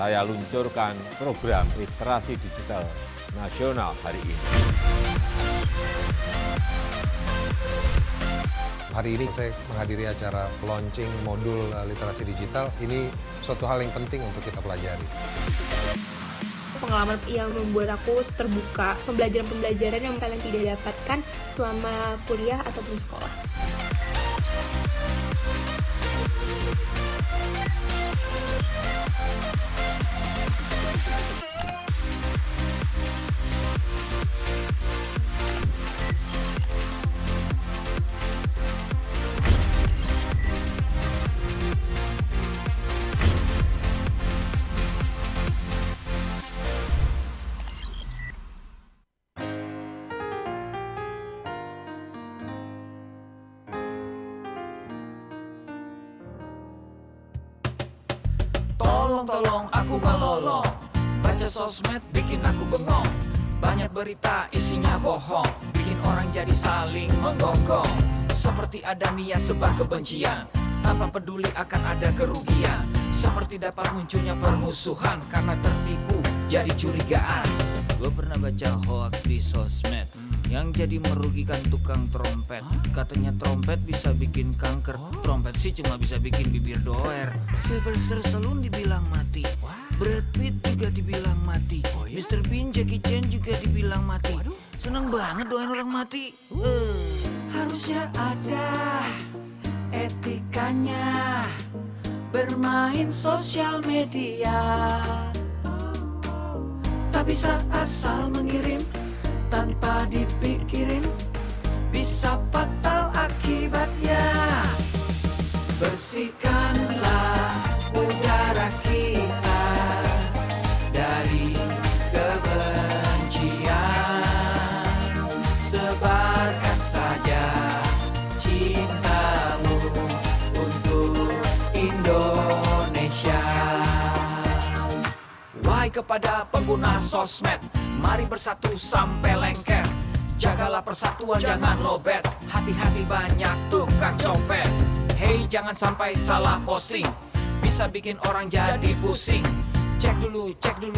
saya luncurkan program literasi digital nasional hari ini. Hari ini saya menghadiri acara launching modul literasi digital. Ini suatu hal yang penting untuk kita pelajari. Pengalaman yang membuat aku terbuka, pembelajaran-pembelajaran yang kalian tidak dapatkan selama kuliah ataupun sekolah. Tolong aku melolong, baca sosmed bikin aku bengong. Banyak berita isinya bohong, bikin orang jadi saling menggonggong. Seperti ada niat sebar kebencian, tanpa peduli akan ada kerugian. Seperti dapat munculnya permusuhan, karena tertipu jadi curigaan. Gue pernah baca hoax di sosmed yang jadi merugikan tukang trompet. Katanya trompet bisa bikin kanker, trompet sih cuma bisa bikin bibir doer. Sylvester Stallone dibilang mati, Brad Pitt juga dibilang mati, Mr. Bean, Jackie Chan juga dibilang mati. Seneng banget doain orang mati. Harusnya ada etikanya bermain sosial media. Tak bisa asal mengirim tanpa dipikirin, bisa fatal akibatnya. Bersihkanlah udara kita dari kebencian. Sebarkan saja cintamu untuk Indonesia. Wahai kepada pengguna sosmed, mari bersatu sampai lengker. Jagalah persatuan, jangan lobet. Hati-hati banyak tukang copet. Hey, jangan sampai salah posting, bisa bikin orang jadi pusing. Cek dulu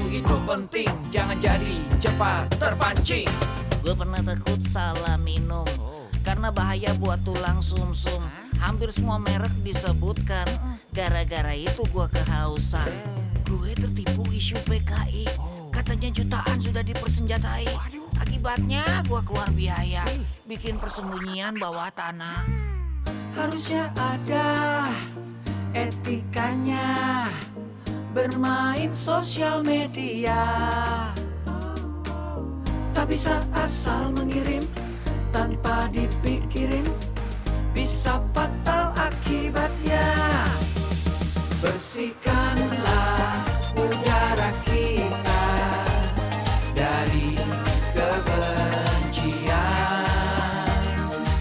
itu penting, jangan jadi cepat terpancing. Gue pernah takut salah minum, karena bahaya buat tulang sumsum. Hampir semua merek disebutkan, gara-gara itu gue kehausan. Gue tertipu isu PKI, katanya jutaan sudah dipersenjatai. Akibatnya gue keluar biaya, bikin persembunyian bawah tanah. Harusnya ada etikanya bermain sosial media. Tak bisa asal mengirim tanpa dipikirin, bisa fatal akibatnya. Bersihkanlah udara kita dari kebencian.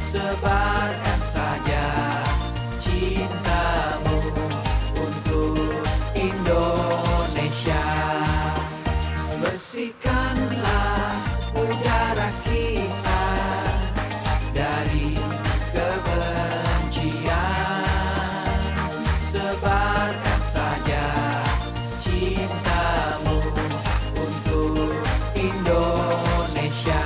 Sebarkan saja cintamu untuk Indonesia. Bersihkanlah udara kita dari kebencian. Sebarkan saja cintamu untuk Indonesia.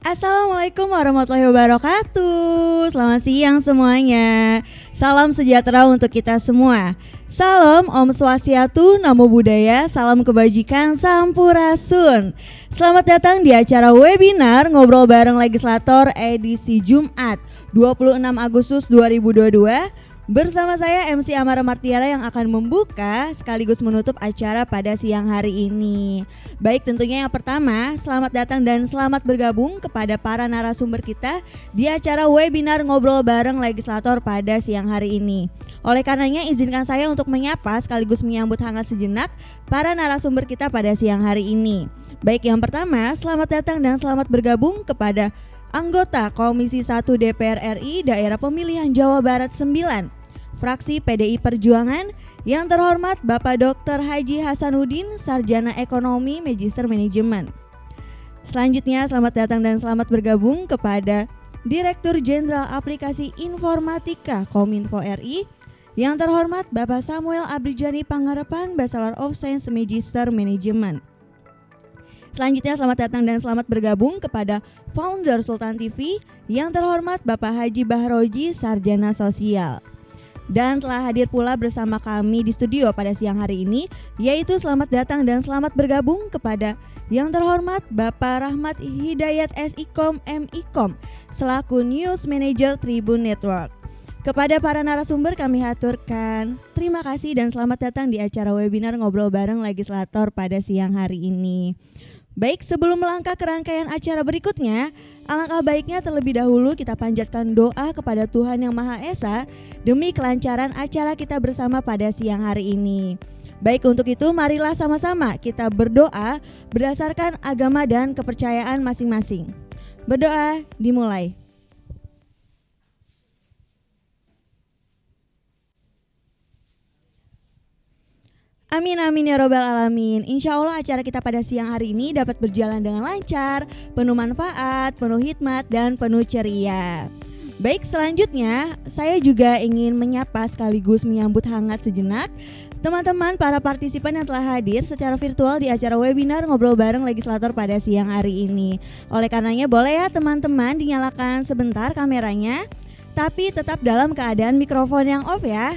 Assalamualaikum warahmatullahi wabarakatuh. Selamat siang semuanya. Salam sejahtera untuk kita semua. Salam Om Swastiastu, Namo Buddhaya, salam kebajikan, Sampurasun. Selamat datang di acara webinar Ngobrol Bareng Legislator edisi Jumat 26 Agustus 2022 Bersama saya MC Amara Martiara yang akan membuka sekaligus menutup acara pada siang hari ini. Baik, tentunya yang pertama, selamat datang dan selamat bergabung kepada para narasumber kita di acara webinar Ngobrol Bareng Legislator pada siang hari ini. Oleh karenanya izinkan saya untuk menyapa sekaligus menyambut hangat sejenak para narasumber kita pada siang hari ini. Baik, yang pertama, selamat datang dan selamat bergabung kepada anggota Komisi 1 DPR RI Daerah Pemilihan Jawa Barat 9 Fraksi PDI Perjuangan, yang terhormat Bapak Dr. Haji Hasanuddin, Sarjana Ekonomi Magister Manajemen. Selanjutnya selamat datang dan selamat bergabung kepada Direktur Jenderal Aplikasi Informatika Kominfo RI, yang terhormat Bapak Samuel Abrijani Pangarepan, Bachelor of Science Magister Manajemen. Selanjutnya selamat datang dan selamat bergabung kepada Founder Sultan TV, yang terhormat Bapak Haji Bahroji, Sarjana Sosial. Dan telah hadir pula bersama kami di studio pada siang hari ini, yaitu selamat datang dan selamat bergabung kepada yang terhormat Bapak Rahmat Hidayat SIKOM MIKOM selaku News Manager Tribun Network. Kepada para narasumber kami haturkan terima kasih dan selamat datang di acara webinar Ngobrol Bareng Legislator pada siang hari ini. Baik, sebelum melangkah ke rangkaian acara berikutnya, alangkah baiknya terlebih dahulu kita panjatkan doa kepada Tuhan Yang Maha Esa demi kelancaran acara kita bersama pada siang hari ini. Baik, untuk itu marilah sama-sama kita berdoa berdasarkan agama dan kepercayaan masing-masing. Berdoa dimulai. Amin amin ya robbal alamin. Insya Allah acara kita pada siang hari ini dapat berjalan dengan lancar, penuh manfaat, penuh hikmat, dan penuh ceria. Baik, selanjutnya saya juga ingin menyapa sekaligus menyambut hangat sejenak teman-teman para partisipan yang telah hadir secara virtual di acara webinar Ngobrol Bareng Legislator pada siang hari ini. Oleh karenanya boleh ya teman-teman dinyalakan sebentar kameranya, tapi tetap dalam keadaan mikrofon yang off ya.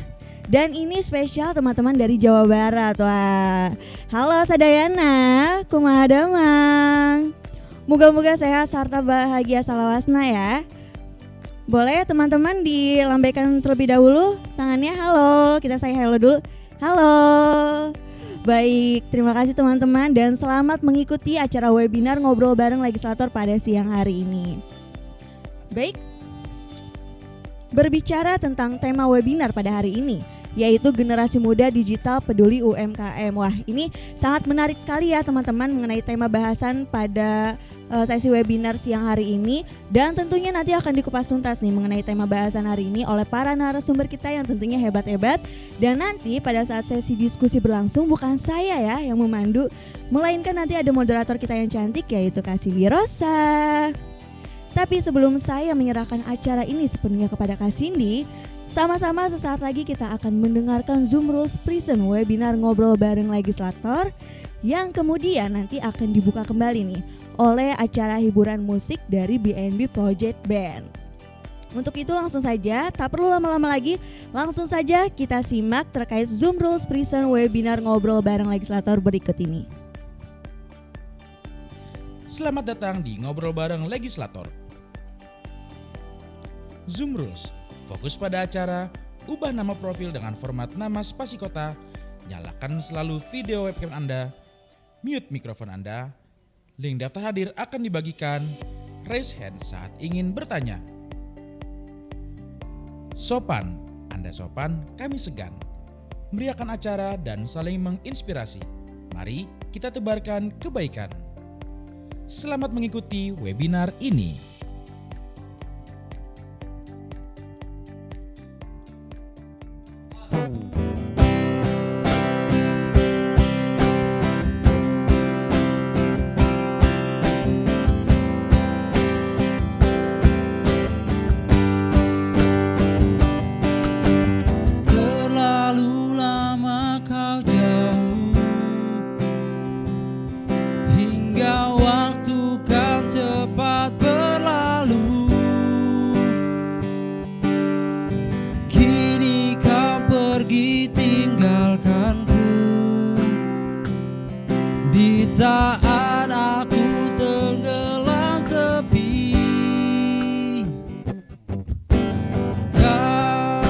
Dan ini spesial teman-teman dari Jawa Barat. Wah, halo Sadayana, kumaha damang. Moga-moga sehat serta bahagia salawasna ya. Boleh teman-teman dilambaikan terlebih dahulu tangannya. Halo, kita say hello dulu. Halo. Baik, terima kasih teman-teman dan selamat mengikuti acara webinar Ngobrol Bareng Legislator pada siang hari ini. Baik, berbicara tentang tema webinar pada hari ini, yaitu generasi muda digital peduli UMKM. Wah, ini sangat menarik sekali ya teman-teman mengenai tema bahasan pada sesi webinar siang hari ini. Dan tentunya nanti akan dikupas tuntas nih mengenai tema bahasan hari ini oleh para narasumber kita yang tentunya hebat-hebat. Dan nanti pada saat sesi diskusi berlangsung bukan saya ya yang memandu, melainkan nanti ada moderator kita yang cantik yaitu Kak Cindy Rosa. Tapi sebelum saya menyerahkan acara ini sepenuhnya kepada Kak Cindy, sama-sama sesaat lagi kita akan mendengarkan Zoom Rules Prison webinar Ngobrol Bareng Legislator yang kemudian nanti akan dibuka kembali nih oleh acara hiburan musik dari BNB Project Band. Untuk itu langsung saja, tak perlu lama-lama lagi, langsung saja kita simak terkait Zoom Rules Prison webinar Ngobrol Bareng Legislator berikut ini. Selamat datang di Ngobrol Bareng Legislator. Zoom Rules, fokus pada acara, ubah nama profil dengan format nama spasi kota, nyalakan selalu video webcam Anda, mute mikrofon Anda, link daftar hadir akan dibagikan, raise hand saat ingin bertanya. Sopan, Anda sopan, kami segan. Meriahkan acara dan saling menginspirasi. Mari kita tebarkan kebaikan. Selamat mengikuti webinar ini. Terlalu lama kau jauh, hingga waktu kan cepat berlalu. Kini kau pergi tinggalkanku, di saat aku tenggelam sepi. Kau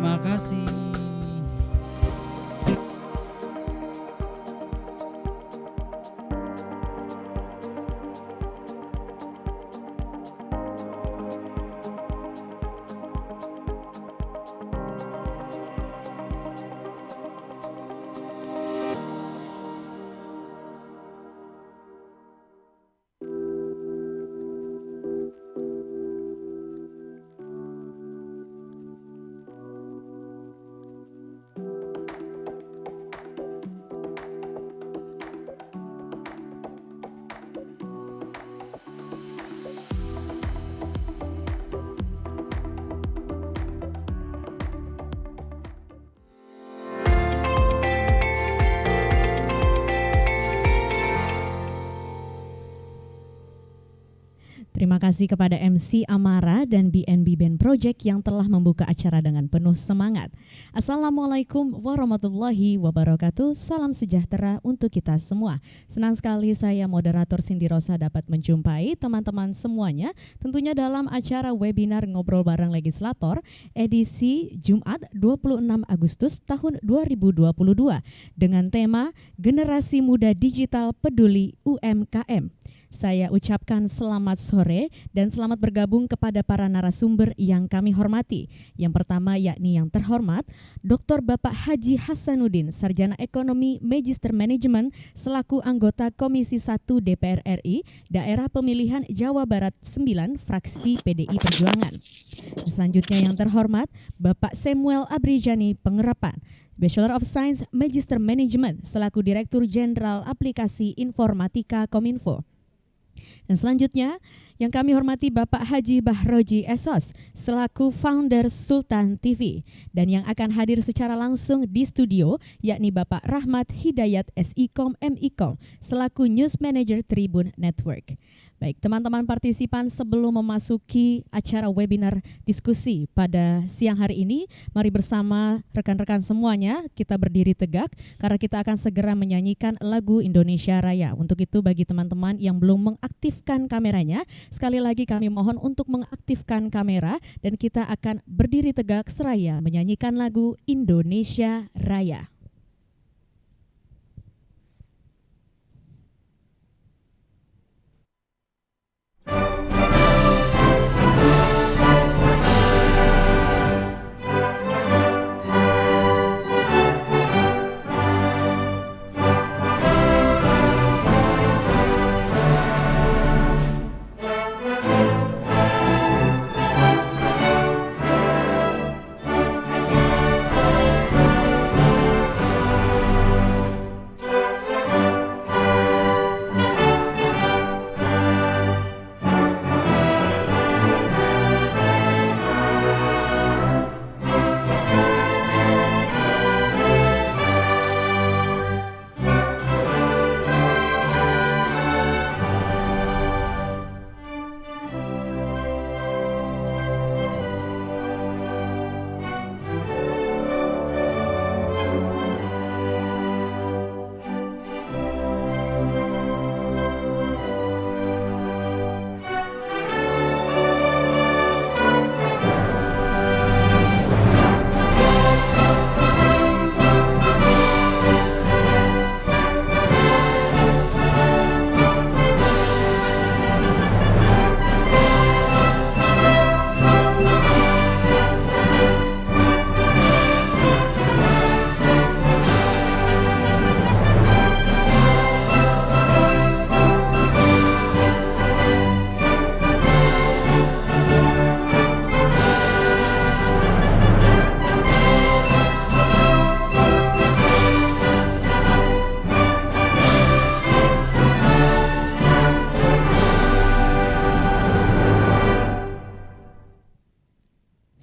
Terima kasih. Terima kasih kepada MC Amara dan BNB Band Project yang telah membuka acara dengan penuh semangat. Assalamualaikum warahmatullahi wabarakatuh. Salam sejahtera untuk kita semua. Senang sekali saya moderator Cindy Rosa dapat menjumpai teman-teman semuanya tentunya dalam acara webinar Ngobrol Bareng Legislator edisi Jumat 26 Agustus tahun 2022 dengan tema Generasi Muda Digital Peduli UMKM. Saya ucapkan selamat sore dan selamat bergabung kepada para narasumber yang kami hormati. Yang pertama yakni yang terhormat Dr. Bapak Haji Hasanuddin, Sarjana Ekonomi Magister Manajemen selaku anggota Komisi 1 DPR RI, Daerah Pemilihan Jawa Barat 9, Fraksi PDI Perjuangan. Selanjutnya yang terhormat Bapak Samuel Abrijani Pengerapan, Bachelor of Science Magister Management selaku Direktur Jenderal Aplikasi Informatika Kominfo. Dan selanjutnya yang kami hormati Bapak Haji Bahroji Esos selaku founder Sultan TV dan yang akan hadir secara langsung di studio yakni Bapak Rahmat Hidayat SIKOM MIKOM selaku News Manager Tribun Network. Baik, teman-teman partisipan, sebelum memasuki acara webinar diskusi pada siang hari ini, mari bersama rekan-rekan semuanya kita berdiri tegak karena kita akan segera menyanyikan lagu Indonesia Raya. Untuk itu bagi teman-teman yang belum mengaktifkan kameranya, sekali lagi kami mohon untuk mengaktifkan kamera dan kita akan berdiri tegak seraya menyanyikan lagu Indonesia Raya.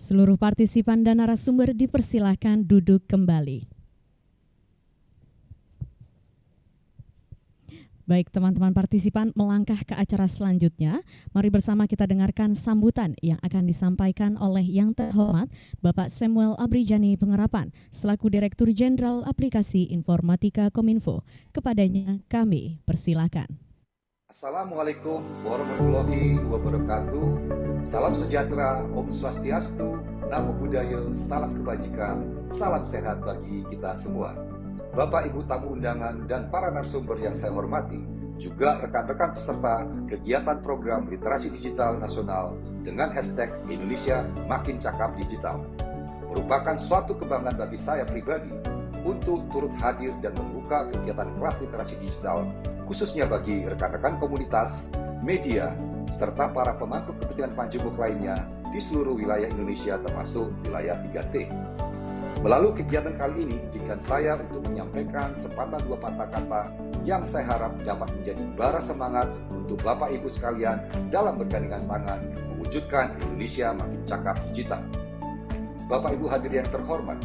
Seluruh partisipan dan narasumber dipersilahkan duduk kembali. Baik, teman-teman partisipan, melangkah ke acara selanjutnya. Mari bersama kita dengarkan sambutan yang akan disampaikan oleh yang terhormat Bapak Samuel Abrijani Pengerapan selaku Direktur Jenderal Aplikasi Informatika Kominfo. Kepadanya kami persilakan. Assalamualaikum warahmatullahi wabarakatuh. Salam sejahtera, Om Swastiastu, Namo Buddhaya, salam kebajikan, salam sehat bagi kita semua. Bapak Ibu tamu undangan dan para narasumber yang saya hormati, juga rekan-rekan peserta kegiatan program literasi digital nasional dengan hashtag Indonesia Makin Cakap Digital. Merupakan suatu kebanggaan bagi saya pribadi untuk turut hadir dan membuka kegiatan kelas literasi digital, khususnya bagi rekan-rekan komunitas, media, serta para pemangku kepentingan panjemuk lainnya di seluruh wilayah Indonesia termasuk wilayah 3T. Melalui kegiatan kali ini, izinkan saya untuk menyampaikan sepatah dua patah kata yang saya harap dapat menjadi bara semangat untuk Bapak Ibu sekalian dalam bergandengan tangan mewujudkan Indonesia Makin Cakap Digital. Bapak Ibu hadirin yang terhormat,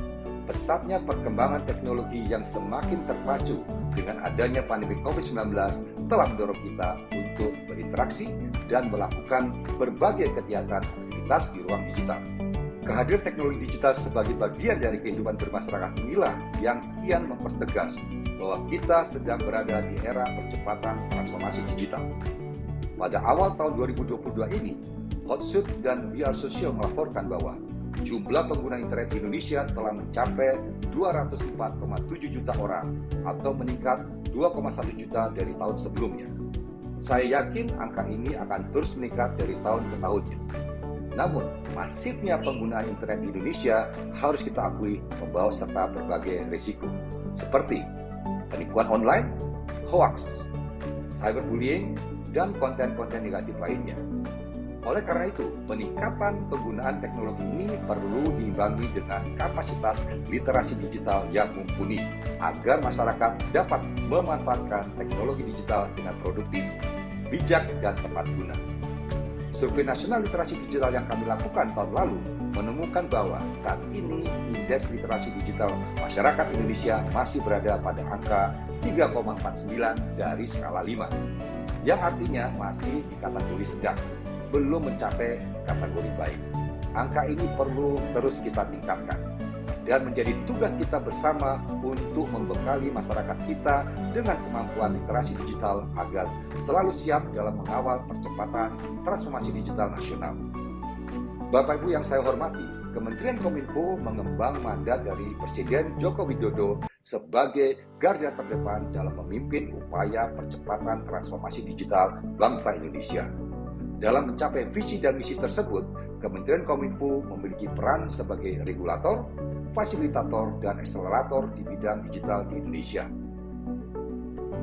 pesatnya perkembangan teknologi yang semakin terpacu dengan adanya pandemi COVID-19 telah mendorong kita untuk berinteraksi dan melakukan berbagai kegiatan aktivitas di ruang digital. Kehadiran teknologi digital sebagai bagian dari kehidupan bermasyarakat inilah yang kian mempertegas bahwa kita sedang berada di era percepatan transformasi digital. Pada awal tahun 2022 ini, Hotsuite dan VR Social melaporkan bahwa jumlah pengguna internet di Indonesia telah mencapai 204,7 juta orang atau meningkat 2,1 juta dari tahun sebelumnya. Saya yakin angka ini akan terus meningkat dari tahun ke tahunnya. Namun, masifnya penggunaan internet di Indonesia harus kita akui membawa serta berbagai risiko, seperti penipuan online, hoax, cyberbullying, dan konten-konten negatif lainnya. Oleh karena itu, peningkatan penggunaan teknologi ini perlu diimbangi dengan kapasitas literasi digital yang mumpuni agar masyarakat dapat memanfaatkan teknologi digital dengan produktif, bijak, dan tepat guna. Survei nasional literasi digital yang kami lakukan tahun lalu menemukan bahwa saat ini indeks literasi digital masyarakat Indonesia masih berada pada angka 3,49 dari skala 5, yang artinya masih di kategori sedang, belum mencapai kategori baik. Angka ini perlu terus kita tingkatkan dan menjadi tugas kita bersama untuk membekali masyarakat kita dengan kemampuan literasi digital agar selalu siap dalam mengawal percepatan transformasi digital nasional. Bapak Ibu yang saya hormati, Kementerian Kominfo mengembang mandat dari Presiden Joko Widodo sebagai garda terdepan dalam memimpin upaya percepatan transformasi digital bangsa Indonesia. Dalam mencapai visi dan misi tersebut, Kementerian Kominfo memiliki peran sebagai regulator, fasilitator, dan akselerator di bidang digital di Indonesia.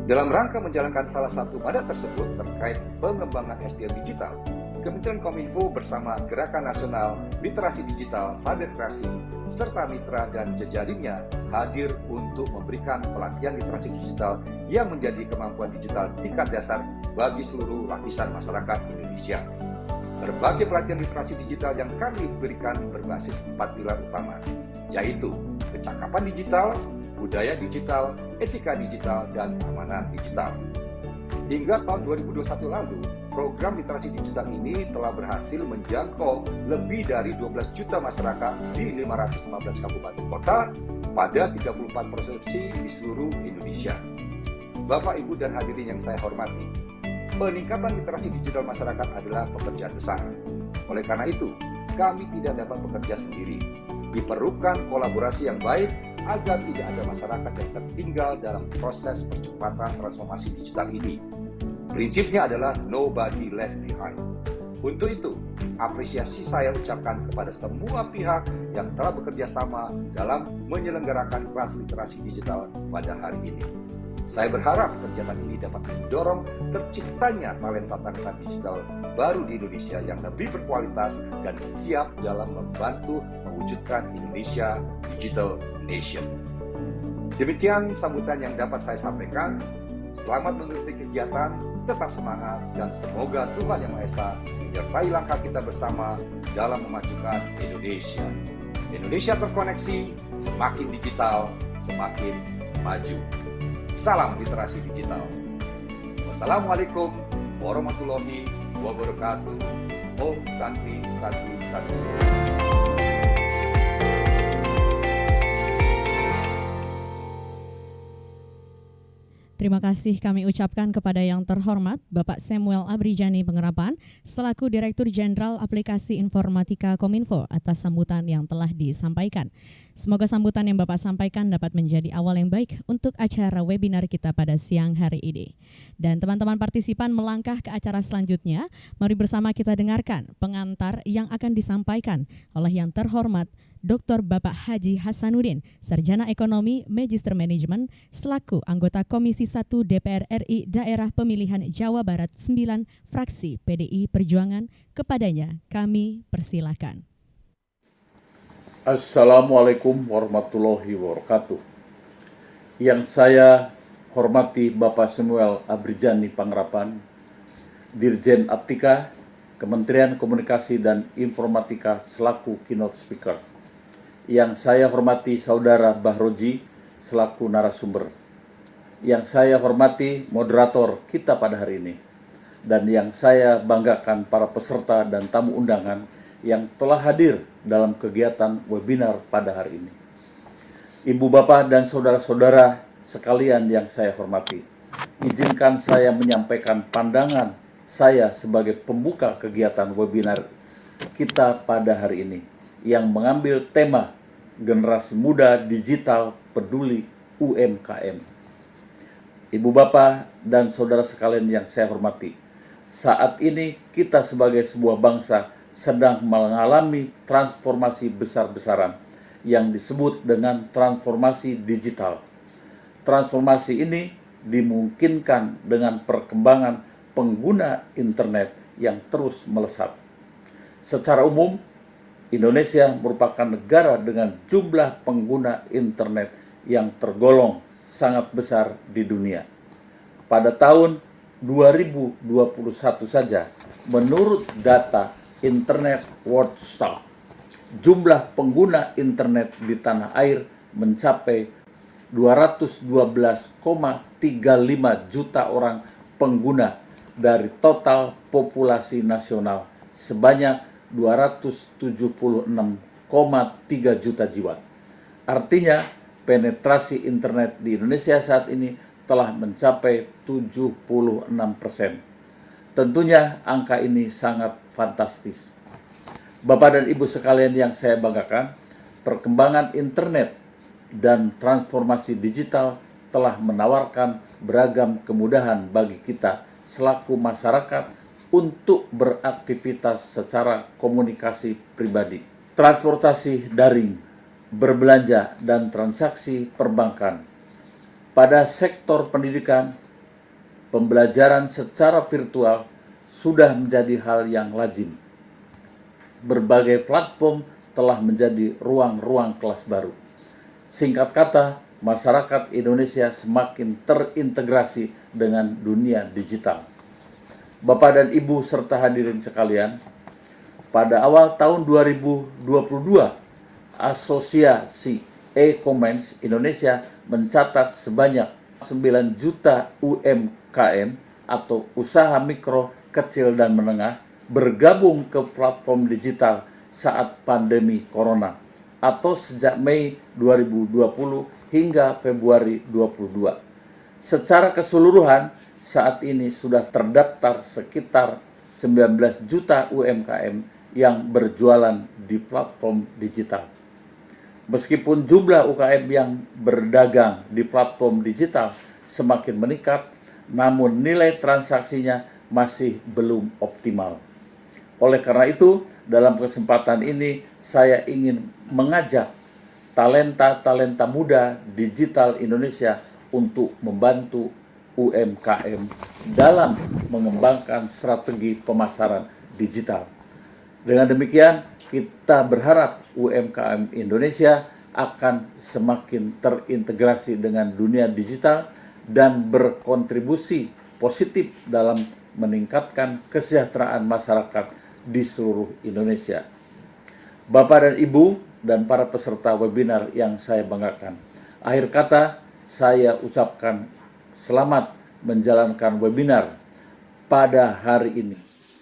Dalam rangka menjalankan salah satu mandat tersebut terkait pengembangan SDM digital, Kementerian Kominfo bersama Gerakan Nasional Literasi Digital Sadekrasi serta mitra dan jejaringnya hadir untuk memberikan pelatihan literasi digital yang menjadi kemampuan digital tingkat dasar bagi seluruh lapisan masyarakat Indonesia. Berbagai pelatihan literasi digital yang kami berikan berbasis 4 pilar utama, yaitu kecakapan digital, budaya digital, etika digital, dan amanah digital. Hingga tahun 2021 lalu, program literasi digital ini telah berhasil menjangkau lebih dari 12 juta masyarakat di 515 kabupaten kota pada 34 provinsi di seluruh Indonesia. Bapak, Ibu, dan hadirin yang saya hormati, peningkatan literasi digital masyarakat adalah pekerjaan besar. Oleh karena itu, kami tidak dapat bekerja sendiri. Diperlukan kolaborasi yang baik agar tidak ada masyarakat yang tertinggal dalam proses percepatan transformasi digital ini. Prinsipnya adalah nobody left behind. Untuk itu, apresiasi saya ucapkan kepada semua pihak yang telah bekerja sama dalam menyelenggarakan kelas literasi digital pada hari ini. Saya berharap kegiatan ini dapat mendorong terciptanya talenta-talenta digital baru di Indonesia yang lebih berkualitas dan siap dalam membantu mewujudkan Indonesia Digital Nation. Demikian sambutan yang dapat saya sampaikan. Selamat mengikuti kegiatan, tetap semangat, dan semoga Tuhan Yang Maha Esa menyertai langkah kita bersama dalam memajukan Indonesia. Indonesia terkoneksi, semakin digital, semakin maju. Salam literasi digital. Wassalamualaikum warahmatullahi wabarakatuh. Om Santi Santi Santi. Terima kasih kami ucapkan kepada yang terhormat Bapak Samuel Abrijani Pengerapan selaku Direktur Jenderal Aplikasi Informatika Kominfo atas sambutan yang telah disampaikan. Semoga sambutan yang Bapak sampaikan dapat menjadi awal yang baik untuk acara webinar kita pada siang hari ini. Dan teman-teman partisipan melangkah ke acara selanjutnya, mari bersama kita dengarkan pengantar yang akan disampaikan oleh yang terhormat Dr. Bapak Haji Hasanuddin, Sarjana Ekonomi Magister Manajemen, selaku anggota Komisi 1 DPR RI Daerah Pemilihan Jawa Barat 9, fraksi PDI Perjuangan. Kepadanya kami persilakan. Assalamualaikum warahmatullahi wabarakatuh. Yang saya hormati Bapak Samuel Abrijani Pengerapan, Dirjen Aptika, Kementerian Komunikasi dan Informatika selaku keynote speaker. Yang saya hormati Saudara Bahroji selaku narasumber. Yang saya hormati moderator kita pada hari ini. Dan yang saya banggakan para peserta dan tamu undangan yang telah hadir dalam kegiatan webinar pada hari ini. Ibu, Bapak, dan saudara-saudara sekalian yang saya hormati, izinkan saya menyampaikan pandangan saya sebagai pembuka kegiatan webinar kita pada hari ini yang mengambil tema Generasi Muda Digital Peduli UMKM. Ibu, Bapak, dan saudara sekalian yang saya hormati, saat ini kita sebagai sebuah bangsa sedang mengalami transformasi besar-besaran yang disebut dengan transformasi digital. Transformasi ini dimungkinkan dengan perkembangan pengguna internet yang terus melesat. Secara umum, Indonesia merupakan negara dengan jumlah pengguna internet yang tergolong sangat besar di dunia. Pada tahun 2021 saja, menurut data Internet Watchdog, jumlah pengguna internet di tanah air mencapai 212,35 juta orang pengguna dari total populasi nasional sebanyak 276,3 juta jiwa. Artinya, penetrasi internet di Indonesia saat ini telah mencapai 76%. Tentunya angka ini sangat fantastis. Bapak dan Ibu sekalian yang saya banggakan, perkembangan internet dan transformasi digital telah menawarkan beragam kemudahan bagi kita selaku masyarakat untuk beraktivitas secara komunikasi pribadi, transportasi daring, berbelanja, dan transaksi perbankan. Pada sektor pendidikan, pembelajaran secara virtual sudah menjadi hal yang lazim. Berbagai platform telah menjadi ruang-ruang kelas baru. Singkat kata, masyarakat Indonesia semakin terintegrasi dengan dunia digital. Bapak dan Ibu serta hadirin sekalian, pada awal tahun 2022, Asosiasi E-Commerce Indonesia mencatat sebanyak 9 juta UMKM atau usaha mikro, kecil, dan menengah bergabung ke platform digital saat pandemi corona atau sejak Mei 2020 hingga Februari 2022. Secara keseluruhan, saat ini sudah terdaftar sekitar 19 juta UMKM yang berjualan di platform digital. Meskipun jumlah UKM yang berdagang di platform digital semakin meningkat, namun nilai transaksinya masih belum optimal. Oleh karena itu, dalam kesempatan ini saya ingin mengajak talenta-talenta muda digital Indonesia untuk membantu UMKM dalam mengembangkan strategi pemasaran digital. Dengan demikian, kita berharap UMKM Indonesia akan semakin terintegrasi dengan dunia digital dan berkontribusi positif dalam meningkatkan kesejahteraan masyarakat di seluruh Indonesia. Bapak dan Ibu dan para peserta webinar yang saya banggakan, akhir kata saya ucapkan selamat menjalankan webinar pada hari ini.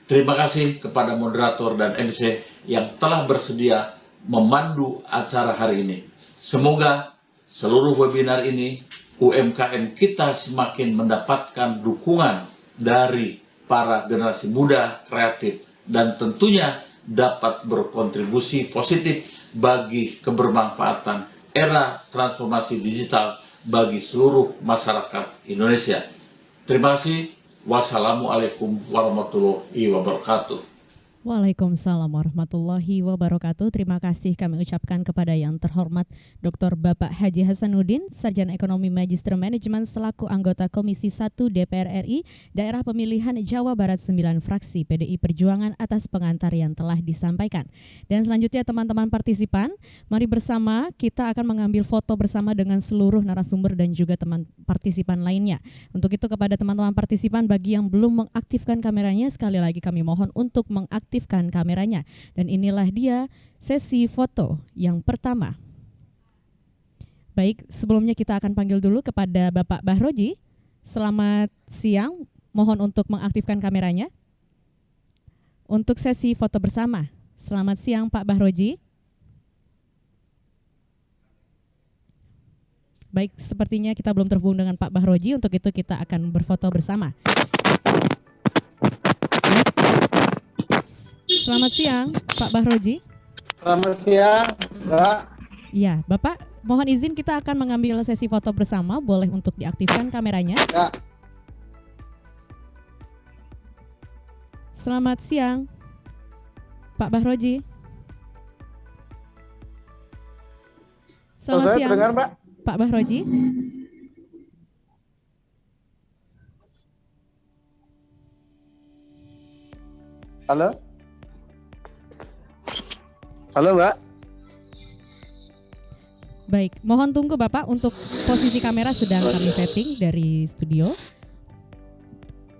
Terima kasih kepada moderator dan MC yang telah bersedia memandu acara hari ini. Semoga seluruh webinar ini UMKM kita semakin mendapatkan dukungan dari para generasi muda kreatif dan tentunya dapat berkontribusi positif bagi kebermanfaatan era transformasi digital bagi seluruh masyarakat Indonesia. Terima kasih. Wassalamualaikum warahmatullahi wabarakatuh. Waalaikumsalam warahmatullahi wabarakatuh. Terima kasih kami ucapkan kepada yang terhormat Dr. Bapak Haji Hasanuddin, Sarjana Ekonomi Magister Manajemen selaku anggota Komisi 1 DPR RI Daerah Pemilihan Jawa Barat 9 fraksi PDI Perjuangan atas pengantar yang telah disampaikan. Dan selanjutnya teman-teman partisipan, mari bersama kita akan mengambil foto bersama dengan seluruh narasumber dan juga teman partisipan lainnya. Untuk itu kepada teman-teman partisipan bagi yang belum mengaktifkan kameranya, sekali lagi kami mohon untuk mengaktifkan kameranya. Dan inilah dia sesi foto yang pertama. Baik, sebelumnya kita akan panggil dulu kepada Bapak Bahroji. Selamat siang, mohon untuk mengaktifkan kameranya. Untuk sesi foto bersama. Selamat siang Pak Bahroji. Baik, sepertinya kita belum terhubung dengan Pak Bahroji, untuk itu kita akan berfoto bersama. Selamat siang, Pak Bahroji. Selamat siang, Mbak. Ya, Bapak, mohon izin kita akan mengambil sesi foto bersama. Boleh untuk diaktifkan kameranya? Ya. Selamat siang, Pak Bahroji. Selamat siang, Dengar, Mbak? Pak Bahroji. Halo? Halo, Mbak. Baik, mohon tunggu Bapak, untuk posisi kamera sedang kami setting dari studio.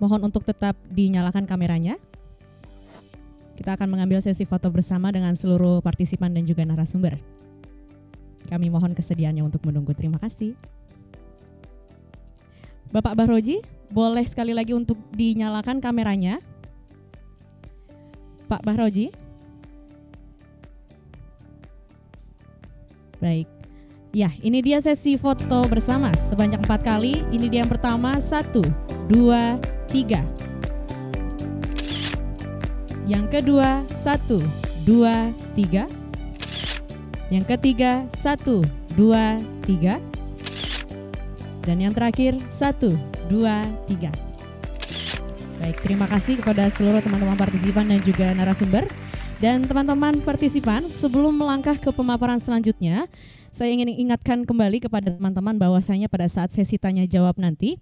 Mohon untuk tetap dinyalakan kameranya. Kita akan mengambil sesi foto bersama dengan seluruh partisipan dan juga narasumber. Kami mohon kesediaannya untuk menunggu. Terima kasih. Bapak Bahroji, boleh sekali lagi untuk dinyalakan kameranya. Pak Bahroji. Baik. Ya, ini dia sesi foto bersama sebanyak 4 kali. Ini dia yang pertama, 1, 2, 3. Yang kedua, 1, 2, 3. Yang ketiga, 1, 2, 3. Dan yang terakhir, 1, 2, 3. Baik, terima kasih kepada seluruh teman-teman partisipan dan juga narasumber. Dan teman-teman partisipan, sebelum melangkah ke pemaparan selanjutnya, saya ingin ingatkan kembali kepada teman-teman bahwasanya pada saat sesi tanya jawab nanti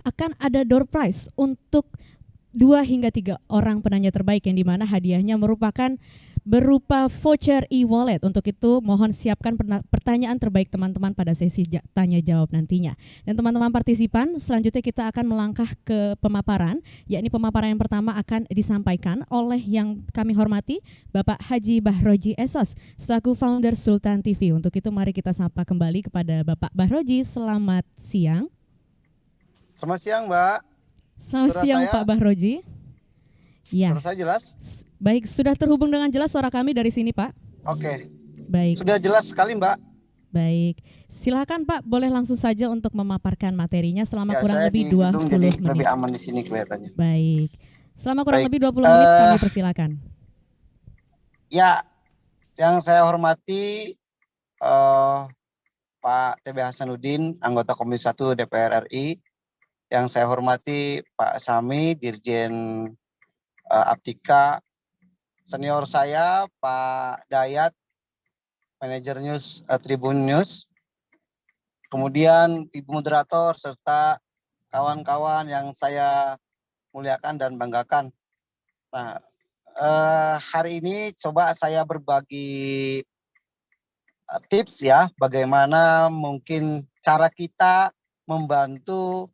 akan ada door prize untuk 2 hingga 3 orang penanya terbaik, yang dimana hadiahnya merupakan berupa voucher e-wallet. Untuk itu mohon siapkan pertanyaan terbaik teman-teman pada sesi tanya jawab nantinya. Dan teman-teman partisipan, selanjutnya kita akan melangkah ke pemaparan, yakni pemaparan yang pertama akan disampaikan oleh yang kami hormati Bapak Haji Bahroji Esos selaku founder Sultan TV. Untuk itu mari kita sapa kembali kepada Bapak Bahroji. Selamat siang. Selamat siang, Mbak. Selamat siang Pak Bahroji. Ya. Suara saya jelas? Baik, sudah terhubung dengan jelas suara kami dari sini, Pak. Oke. Baik. Sudah jelas sekali, Mbak. Baik. Silakan Pak, boleh langsung saja untuk memaparkan materinya selama Ya, kurang saya lebih di gedung 20 jadi menit. lebih aman di sini kelihatannya. Baik. Selama kurang Baik, lebih 20 menit kami persilakan. Ya, yang saya hormati Pak TB Hasanuddin, anggota Komisi 1 DPR RI. Yang saya hormati Pak Sami, Dirjen Aptika. Senior saya Pak Dayat, manajer news Tribun News. Kemudian Ibu moderator serta kawan-kawan yang saya muliakan dan banggakan. Nah, hari ini coba saya berbagi tips ya, bagaimana mungkin cara kita membantu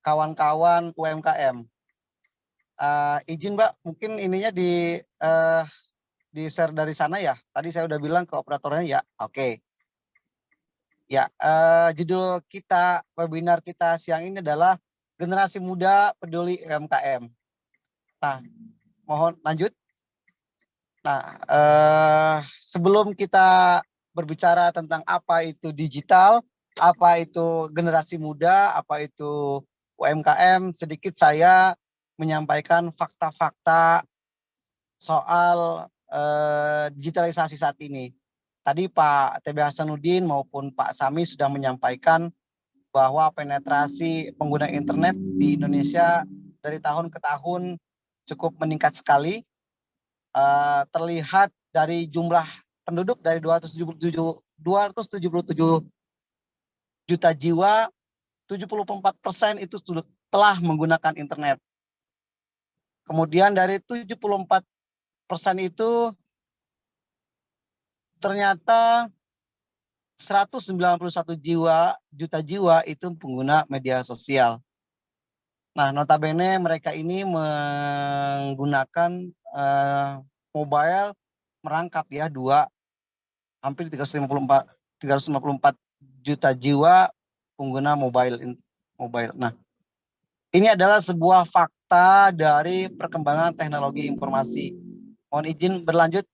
kawan-kawan UMKM. Izin Mbak, mungkin ininya di share dari sana ya. Tadi saya udah bilang ke operatornya ya. Oke. Ya, judul kita, webinar kita siang ini adalah Generasi Muda Peduli UMKM. Nah, mohon lanjut. Nah, sebelum kita berbicara tentang apa itu digital, apa itu generasi muda, apa itu UMKM, sedikit saya menyampaikan fakta-fakta soal digitalisasi saat ini. Tadi Pak TB Hasanuddin maupun Pak Sami sudah menyampaikan bahwa penetrasi pengguna internet di Indonesia dari tahun ke tahun cukup meningkat sekali. Terlihat dari jumlah penduduk dari 277 juta jiwa, 74% itu sudah telah menggunakan internet. Kemudian dari 74% itu ternyata 191 juta jiwa itu pengguna media sosial. Nah, notabene mereka ini menggunakan mobile merangkap ya hampir 354 juta jiwa pengguna mobile. Nah, ini adalah sebuah fakta dari perkembangan teknologi informasi. Mohon izin berlanjut,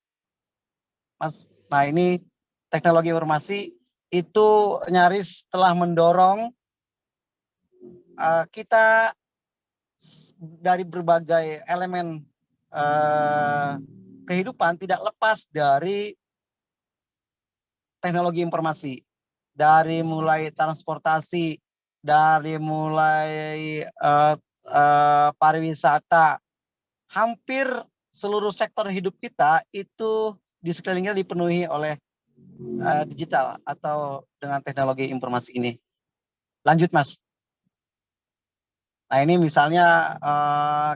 Mas. Nah, ini teknologi informasi itu nyaris telah mendorong kita dari berbagai elemen kehidupan tidak lepas dari teknologi informasi. Dari mulai transportasi, dari mulai pariwisata, hampir seluruh sektor hidup kita itu di sekelilingnya dipenuhi oleh digital atau dengan teknologi informasi ini. Lanjut, Mas. Nah, ini misalnya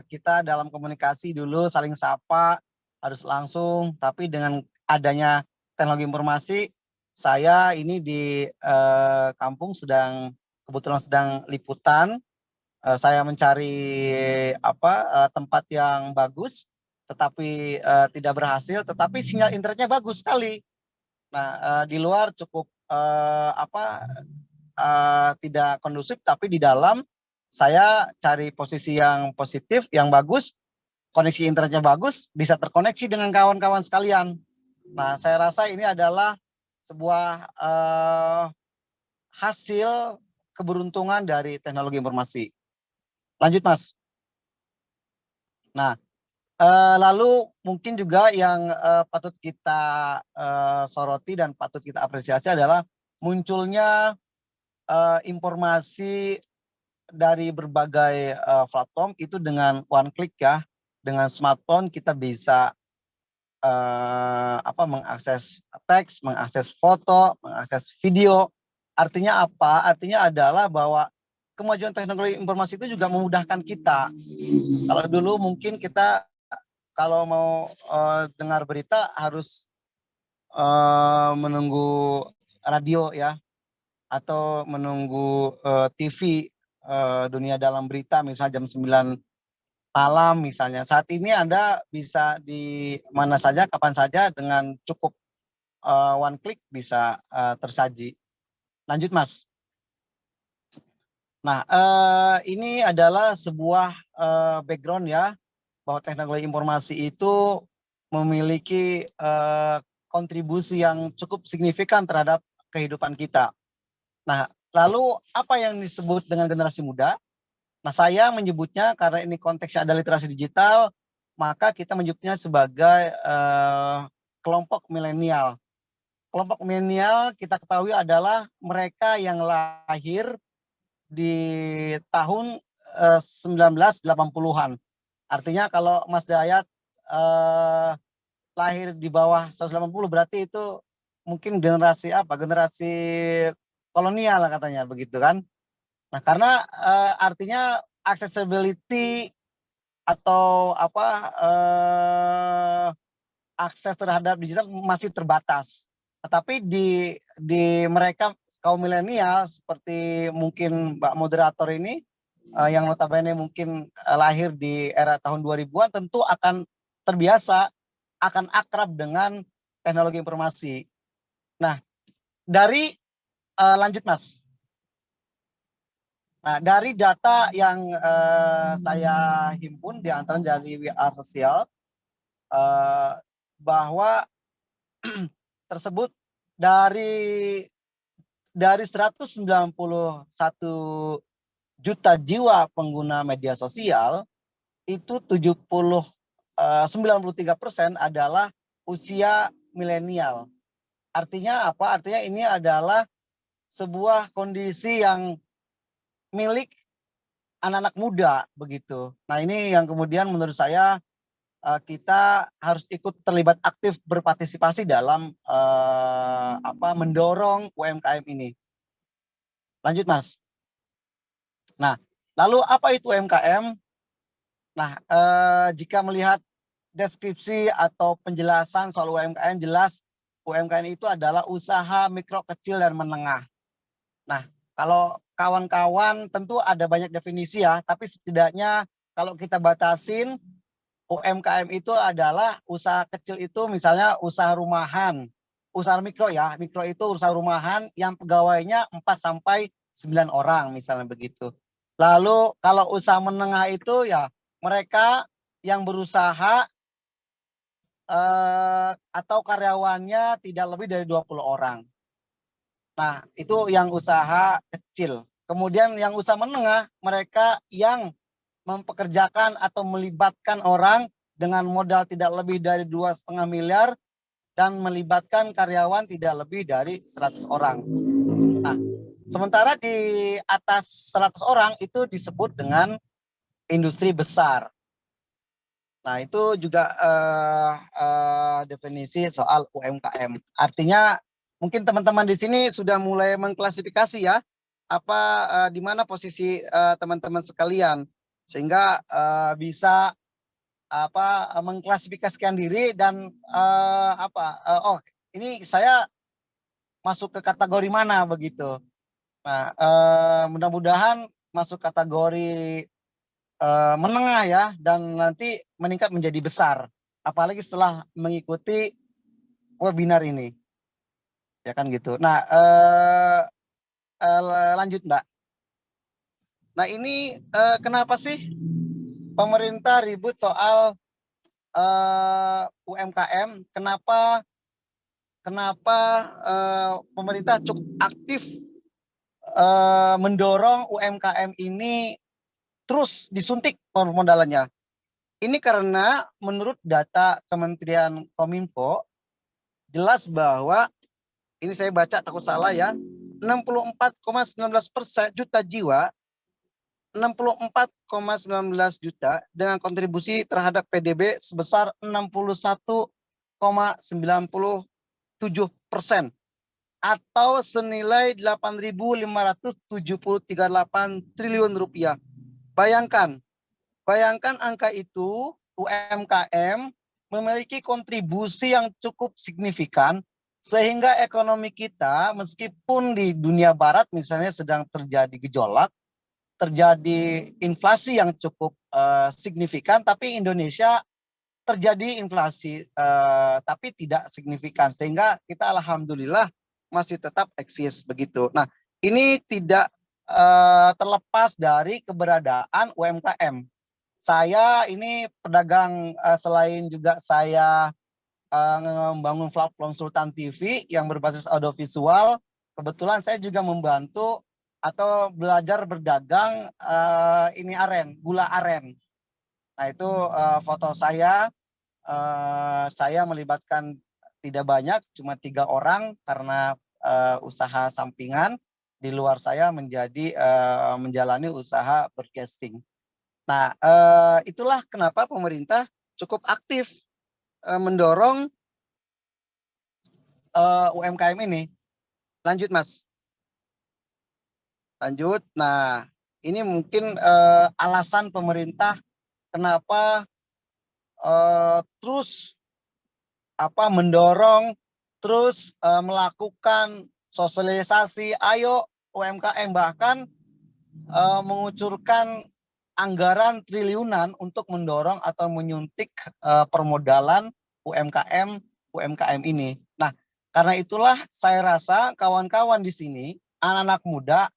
kita dalam komunikasi dulu saling sapa, harus langsung, tapi dengan adanya teknologi informasi, saya ini di kampung kebetulan sedang liputan, saya mencari tempat yang bagus, tetapi tidak berhasil, tetapi sinyal internetnya bagus sekali. Nah, di luar cukup tidak kondusif, tapi di dalam saya cari posisi yang positif, yang bagus, koneksi internetnya bagus, bisa terkoneksi dengan kawan-kawan sekalian. Nah, saya rasa ini adalah sebuah hasil keberuntungan dari teknologi informasi. Lanjut, Mas. Nah, lalu mungkin juga yang patut kita soroti dan patut kita apresiasi adalah munculnya informasi dari berbagai platform itu dengan one click ya, dengan smartphone kita bisa mengakses teks, mengakses foto, mengakses video. Artinya apa? Artinya adalah bahwa kemajuan teknologi informasi itu juga memudahkan kita. Kalau dulu mungkin kita kalau mau dengar berita harus menunggu radio ya, atau menunggu TV Dunia Dalam Berita misalnya jam 9 malam misalnya. Saat ini Anda bisa di mana saja, kapan saja dengan cukup one click bisa tersaji. Lanjut, Mas. Nah, ini adalah sebuah background ya, bahwa teknologi informasi itu memiliki kontribusi yang cukup signifikan terhadap kehidupan kita. Nah, lalu apa yang disebut dengan generasi muda? Nah, saya menyebutnya karena ini konteksnya ada literasi digital, maka kita menyebutnya sebagai kelompok milenial. Kelompok milenial kita ketahui adalah mereka yang lahir di tahun 1980-an. Artinya kalau Mas Dayat lahir di bawah 180 berarti itu mungkin generasi Generasi kolonial lah katanya begitu kan. Nah, karena artinya accessibility atau akses terhadap digital masih terbatas. Tetapi di mereka kaum milenial seperti mungkin Mbak moderator ini yang notabene mungkin lahir di era tahun 2000-an tentu akan terbiasa, akan akrab dengan teknologi informasi. Nah, lanjut, Mas. Nah, dari data yang saya himpun di antara dari We Are Social, bahwa tersebut dari dari 191 juta jiwa pengguna media sosial, itu 93% adalah usia milenial. Artinya apa? Artinya ini adalah sebuah kondisi yang milik anak-anak muda begitu. Nah, ini yang kemudian menurut saya kita harus ikut terlibat aktif berpartisipasi dalam mendorong UMKM ini. Lanjut, Mas. Nah, lalu apa itu UMKM? Nah, jika melihat deskripsi atau penjelasan soal UMKM, jelas UMKM itu adalah usaha mikro, kecil, dan menengah. Nah, kalau kawan-kawan tentu ada banyak definisi ya, tapi setidaknya kalau kita batasin, UMKM itu adalah usaha kecil itu misalnya usaha rumahan, usaha mikro ya, mikro itu usaha rumahan yang pegawainya 4 sampai 9 orang misalnya begitu. Lalu kalau usaha menengah itu ya mereka yang berusaha atau karyawannya tidak lebih dari 20 orang. Nah, itu yang usaha kecil. Kemudian yang usaha menengah, mereka yang mempekerjakan atau melibatkan orang dengan modal tidak lebih dari 2,5 miliar dan melibatkan karyawan tidak lebih dari 100 orang. Nah, sementara di atas 100 orang itu disebut dengan industri besar. Nah, itu juga definisi soal UMKM. Artinya mungkin teman-teman di sini sudah mulai mengklasifikasi ya di mana posisi teman-teman sekalian sehingga bisa mengklasifikasikan diri dan ini saya masuk ke kategori mana begitu. Nah, mudah-mudahan masuk kategori menengah ya dan nanti meningkat menjadi besar. Apalagi setelah mengikuti webinar ini. Ya kan gitu. Nah, lanjut Mbak. Nah, ini kenapa sih pemerintah ribut soal UMKM? Kenapa pemerintah cukup aktif mendorong UMKM ini terus disuntik permodalannya? Ini karena menurut data Kementerian Kominfo jelas bahwa ini saya baca takut salah ya, 64,19% juta jiwa, 64,19 juta dengan kontribusi terhadap PDB sebesar 61,97% atau senilai 8.573,8 triliun rupiah. Bayangkan angka itu, UMKM memiliki kontribusi yang cukup signifikan sehingga ekonomi kita meskipun di dunia barat misalnya sedang terjadi gejolak, terjadi inflasi yang cukup signifikan, tapi Indonesia terjadi inflasi tapi tidak signifikan sehingga kita alhamdulillah masih tetap eksis begitu. Nah, ini tidak terlepas dari keberadaan UMKM. Saya ini pedagang selain juga saya membangun platform Sultan TV yang berbasis audiovisual, kebetulan saya juga membantu atau belajar berdagang ini gula aren. Nah, itu foto saya melibatkan tidak banyak, cuma 3 orang karena usaha sampingan. Di luar saya menjalani usaha broadcasting. Nah, itulah kenapa pemerintah cukup aktif mendorong UMKM ini. Lanjut, Mas. Lanjut. Nah, ini mungkin alasan pemerintah kenapa terus mendorong, terus melakukan sosialisasi, ayo UMKM, bahkan mengucurkan anggaran triliunan untuk mendorong atau menyuntik permodalan UMKM ini. Nah, karena itulah saya rasa kawan-kawan di sini, anak-anak muda,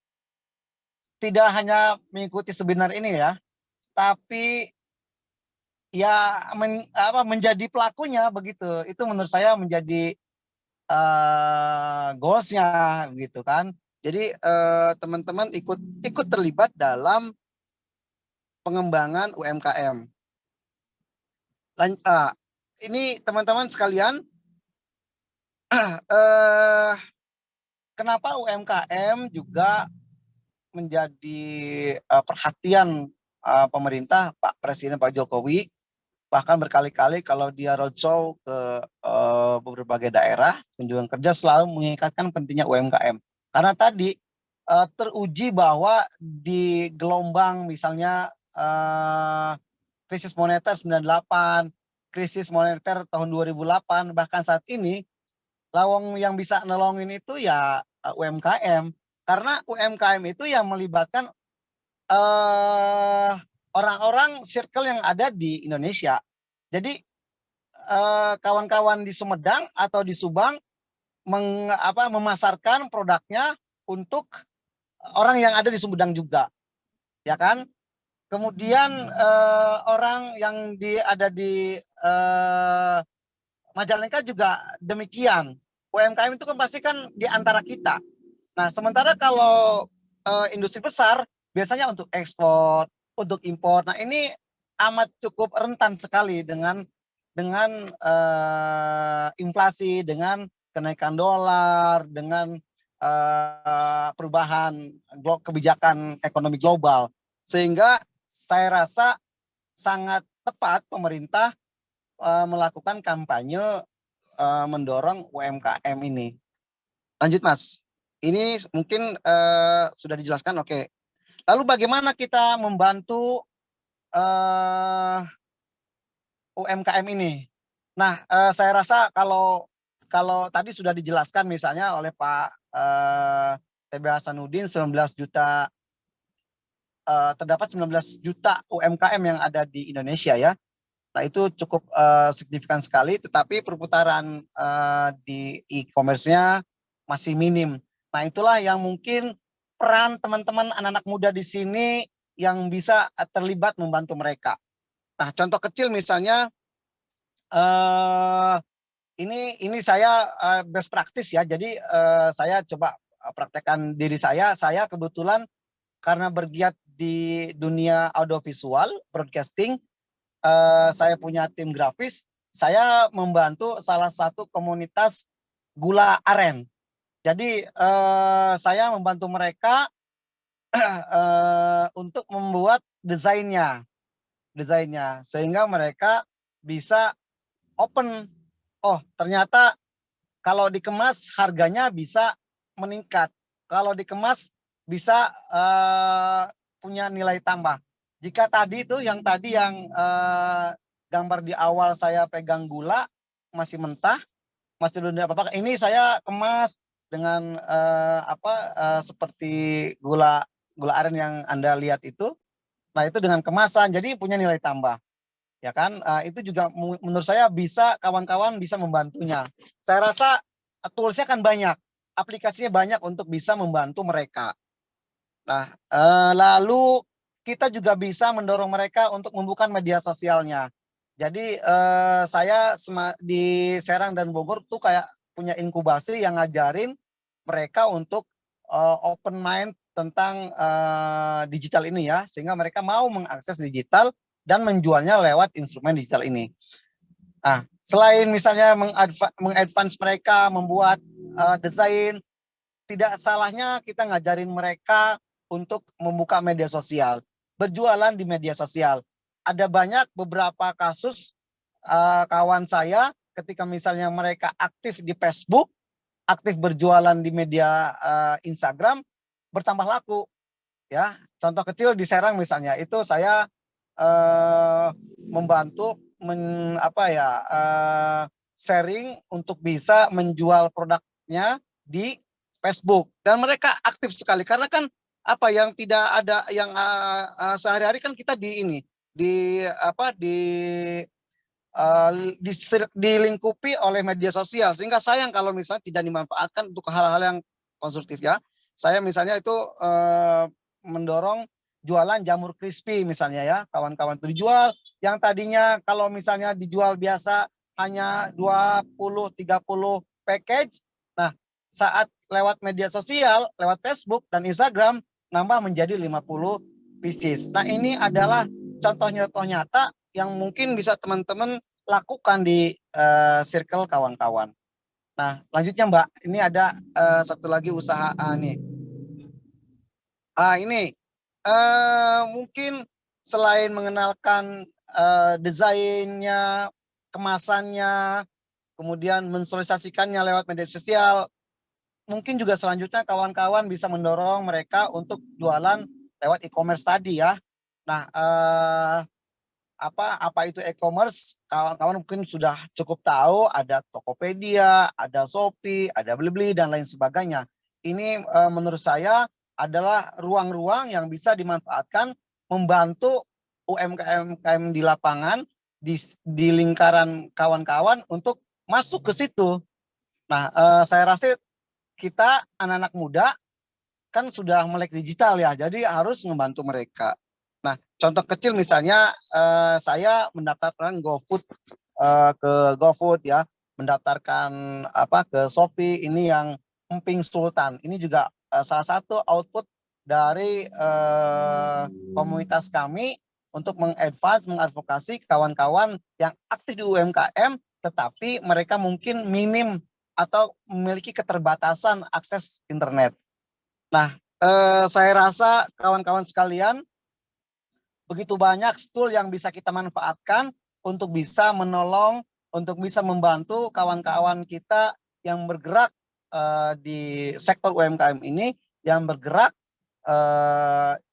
tidak hanya mengikuti webinar ini ya, tapi ya menjadi pelakunya begitu. Itu menurut saya menjadi goalsnya gitu kan. Jadi teman-teman ikut terlibat dalam pengembangan UMKM. Ini teman-teman sekalian, kenapa UMKM juga menjadi perhatian pemerintah Pak Presiden Pak Jokowi, bahkan berkali-kali kalau dia roadshow ke berbagai daerah, kunjungan kerja selalu mengingatkan pentingnya UMKM. Karena tadi teruji bahwa di gelombang misalnya krisis moneter 98, krisis moneter tahun 2008, bahkan saat ini lawang yang bisa nolongin itu ya UMKM. Karena UMKM itu yang melibatkan orang-orang circle yang ada di Indonesia. Jadi kawan-kawan di Sumedang atau di Subang memasarkan produknya untuk orang yang ada di Sumedang juga, ya kan? Kemudian orang yang ada di Majalengka juga demikian. UMKM itu kan pasti kan di antara kita. Nah, sementara kalau industri besar biasanya untuk ekspor, untuk impor. Nah, ini amat cukup rentan sekali dengan inflasi, dengan kenaikan dolar, dengan perubahan kebijakan ekonomi global. Sehingga saya rasa sangat tepat pemerintah melakukan kampanye mendorong UMKM ini. Lanjut Mas, ini mungkin sudah dijelaskan, oke. Lalu bagaimana kita membantu UMKM ini? Nah, saya rasa kalau tadi sudah dijelaskan misalnya oleh Pak TB Hasanuddin 19 juta terdapat 19 juta UMKM yang ada di Indonesia ya. Nah, itu cukup signifikan sekali, tetapi perputaran di e-commerce-nya masih minim. Nah, itulah yang mungkin peran teman-teman anak-anak muda di sini yang bisa terlibat membantu mereka. Nah, contoh kecil misalnya ini saya best practice ya. Jadi saya coba praktekkan diri saya. Saya kebetulan karena bergiat di dunia audiovisual, broadcasting, saya punya tim grafis. Saya membantu salah satu komunitas gula aren. Jadi saya membantu mereka untuk membuat desainnya, sehingga mereka bisa open. Oh, ternyata kalau dikemas harganya bisa meningkat. Kalau dikemas bisa punya nilai tambah. Jika tadi itu yang gambar di awal saya pegang gula masih mentah, masih belum apa-apa. Ini saya kemas dengan seperti gula aren yang Anda lihat itu. Nah, itu dengan kemasan, jadi punya nilai tambah. Ya kan? Itu juga menurut saya bisa kawan-kawan bisa membantunya. Saya rasa tools-nya kan banyak, aplikasinya banyak untuk bisa membantu mereka. Nah, lalu kita juga bisa mendorong mereka untuk membuka media sosialnya. Jadi saya di Serang dan Bogor tuh kayak punya inkubasi yang ngajarin mereka untuk open mind tentang digital ini ya, sehingga mereka mau mengakses digital dan menjualnya lewat instrumen digital ini. Nah, selain misalnya mengadvance mereka membuat desain, tidak salahnya kita ngajarin mereka untuk membuka media sosial, berjualan di media sosial. Ada banyak beberapa kasus kawan saya ketika misalnya mereka aktif di Facebook, aktif berjualan di media Instagram, bertambah laku. Ya, contoh kecil di Serang misalnya, itu saya membantu sharing untuk bisa menjual produknya di Facebook, dan mereka aktif sekali karena kan yang tidak ada yang sehari-hari kan kita dilingkupi oleh media sosial, sehingga sayang kalau misalnya tidak dimanfaatkan untuk hal-hal yang konstruktif ya. Saya misalnya itu mendorong jualan jamur crispy misalnya ya, kawan-kawan itu dijual yang tadinya kalau misalnya dijual biasa hanya 20-30 package. Nah, saat lewat media sosial, lewat Facebook dan Instagram, nambah menjadi 50 pieces. Nah, ini adalah contoh-contoh nyata yang mungkin bisa teman-teman lakukan di circle kawan-kawan. Nah, lanjutnya Mbak, ini ada satu lagi usaha nih. Ini mungkin selain mengenalkan desainnya, kemasannya, kemudian mensosialisasikannya lewat media sosial, mungkin juga selanjutnya kawan-kawan bisa mendorong mereka untuk jualan lewat e-commerce tadi ya. Nah, apa itu e-commerce? Kawan-kawan mungkin sudah cukup tahu, ada Tokopedia, ada Shopee, ada Blibli dan lain sebagainya. Ini menurut saya adalah ruang-ruang yang bisa dimanfaatkan membantu UMKM di lapangan di lingkaran kawan-kawan untuk masuk ke situ. Nah, saya rasa kita anak-anak muda kan sudah melek digital ya, jadi harus membantu mereka. Nah, contoh kecil misalnya saya mendaftarkan GoFood ke GoFood ya, mendaftarkan ke Shopee ini yang Emping Sultan. Ini juga salah satu output dari komunitas kami untuk mengadvokasi kawan-kawan yang aktif di UMKM, tetapi mereka mungkin minim atau memiliki keterbatasan akses internet. Nah, saya rasa kawan-kawan sekalian, begitu banyak tool yang bisa kita manfaatkan untuk bisa menolong, untuk bisa membantu kawan-kawan kita yang bergerak di sektor UMKM ini, yang bergerak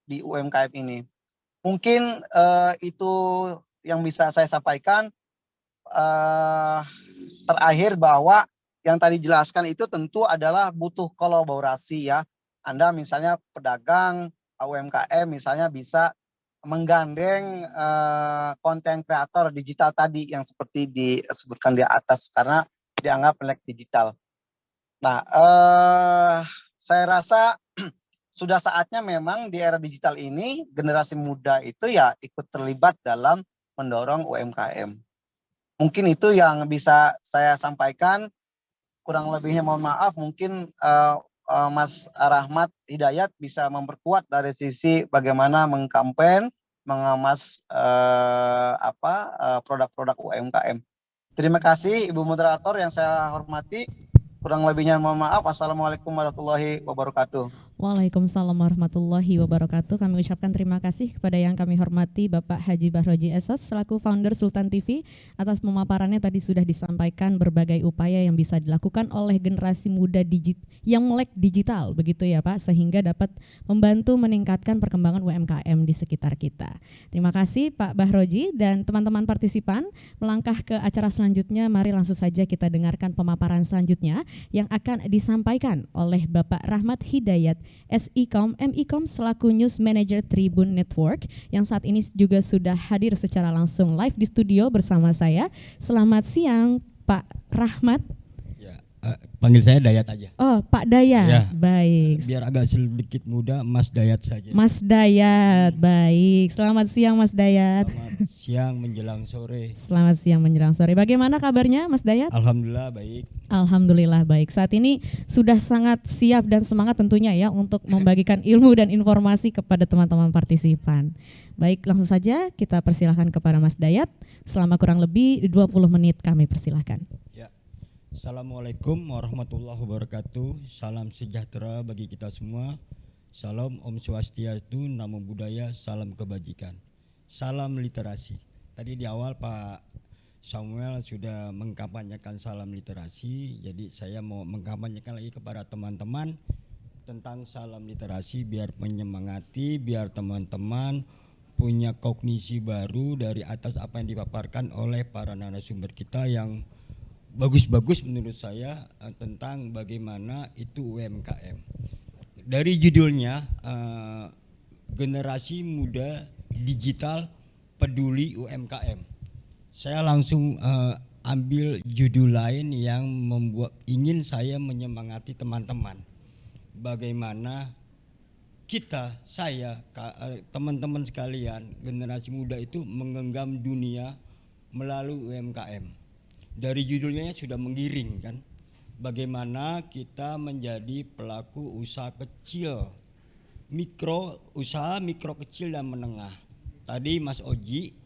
di UMKM ini. Mungkin itu yang bisa saya sampaikan. Terakhir bahwa yang tadi jelaskan itu tentu adalah butuh kolaborasi ya. Anda misalnya pedagang UMKM misalnya bisa menggandeng konten kreator digital tadi yang seperti disebutkan di atas karena dianggap melek digital. Nah, saya rasa sudah saatnya memang di era digital ini generasi muda itu ya ikut terlibat dalam mendorong UMKM. Mungkin itu yang bisa saya sampaikan. Kurang lebihnya mohon maaf, mungkin Mas Rahmat Hidayat bisa memperkuat dari sisi bagaimana mengkampen, mengemas produk-produk UMKM. Terima kasih Ibu Moderator yang saya hormati. Kurang lebihnya mohon maaf. Assalamualaikum warahmatullahi wabarakatuh. Waalaikumsalam warahmatullahi wabarakatuh. Kami ucapkan terima kasih kepada yang kami hormati Bapak Haji Bahroji Esos selaku founder Sultan TV atas pemaparannya. Tadi sudah disampaikan berbagai upaya yang bisa dilakukan oleh generasi muda yang melek digital begitu ya Pak, sehingga dapat membantu meningkatkan perkembangan UMKM di sekitar kita. Terima kasih Pak Bahroji dan teman-teman partisipan. Melangkah ke acara selanjutnya, mari langsung saja kita dengarkan pemaparan selanjutnya yang akan disampaikan oleh Bapak Rahmat Hidayat SIKOM MIKOM selaku News Manager Tribun Network yang saat ini juga sudah hadir secara langsung live di studio bersama saya. Selamat siang Pak Rahmat. Ya, panggil saya Dayat aja. Oh, Pak Dayat. Ya. Baik. Biar agak sedikit muda, Mas Dayat saja. Mas Dayat, baik. Selamat siang Mas Dayat. Selamat siang menjelang sore. Selamat siang menjelang sore. Bagaimana kabarnya Mas Dayat? Alhamdulillah baik. Alhamdulillah baik. Saat ini sudah sangat siap dan semangat tentunya ya untuk membagikan ilmu dan informasi kepada teman-teman partisipan. Baik, langsung saja kita persilahkan kepada Mas Dayat. Selama kurang lebih 20 menit kami persilahkan. Ya. Assalamualaikum warahmatullahi wabarakatuh. Salam sejahtera bagi kita semua. Salam Om Swastiastu, Namo Buddhaya, salam kebajikan. Salam literasi. Tadi di awal Pak Samuel sudah mengkampanyekan salam literasi, jadi saya mau mengkampanyekan lagi kepada teman-teman tentang salam literasi biar menyemangati, biar teman-teman punya kognisi baru dari atas apa yang dipaparkan oleh para narasumber kita yang bagus-bagus menurut saya tentang bagaimana itu UMKM. Dari judulnya generasi muda digital peduli UMKM. Saya langsung ambil judul lain yang ingin saya menyemangati teman-teman. Bagaimana saya, teman-teman sekalian, generasi muda itu menggenggam dunia melalui UMKM. Dari judulnya sudah menggiring kan. bagaimana kita menjadi pelaku usaha kecil, usaha mikro kecil dan menengah. Tadi Mas Oji,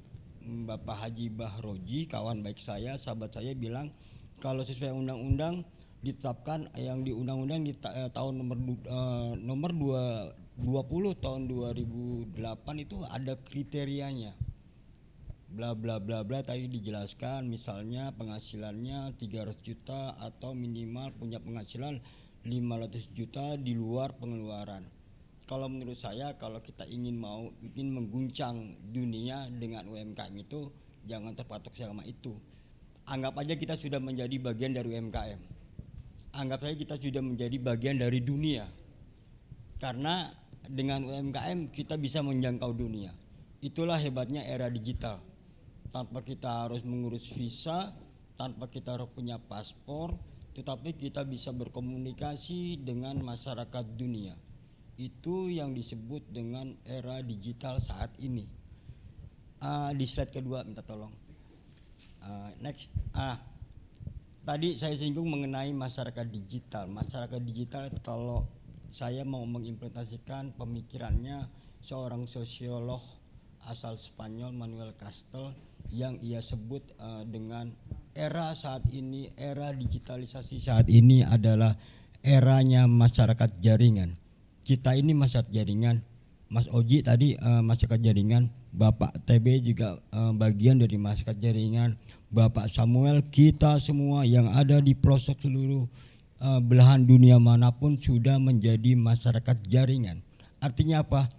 Bapak Haji Bahroji, kawan baik saya, sahabat saya bilang kalau sesuai undang-undang ditetapkan yang di undang-undang di tahun nomor 20 tahun 2008 itu ada kriterianya. Bla bla bla bla tadi dijelaskan, misalnya penghasilannya 300 juta atau minimal punya penghasilan 500 juta di luar pengeluaran. Kalau menurut saya kalau kita ingin mengguncang dunia dengan UMKM itu jangan terpatok sama itu. Anggap aja kita sudah menjadi bagian dari UMKM. Anggap saja kita sudah menjadi bagian dari dunia. Karena dengan UMKM kita bisa menjangkau dunia. Itulah hebatnya era digital. Tanpa kita harus mengurus visa, tanpa kita harus punya paspor, tetapi kita bisa berkomunikasi dengan masyarakat dunia. Itu yang disebut dengan era digital saat ini. Di slide kedua minta tolong. Next. Tadi saya singgung mengenai masyarakat digital. Masyarakat digital kalau saya mau mengimplementasikan pemikirannya seorang sosiolog asal Spanyol Manuel Castells yang ia sebut dengan era saat ini, era digitalisasi saat ini adalah eranya masyarakat jaringan. Kita ini masyarakat jaringan. Mas Oji tadi masyarakat jaringan, Bapak TB juga bagian dari masyarakat jaringan, Bapak Samuel, kita semua yang ada di pelosok seluruh belahan dunia manapun sudah menjadi masyarakat jaringan. Artinya apa?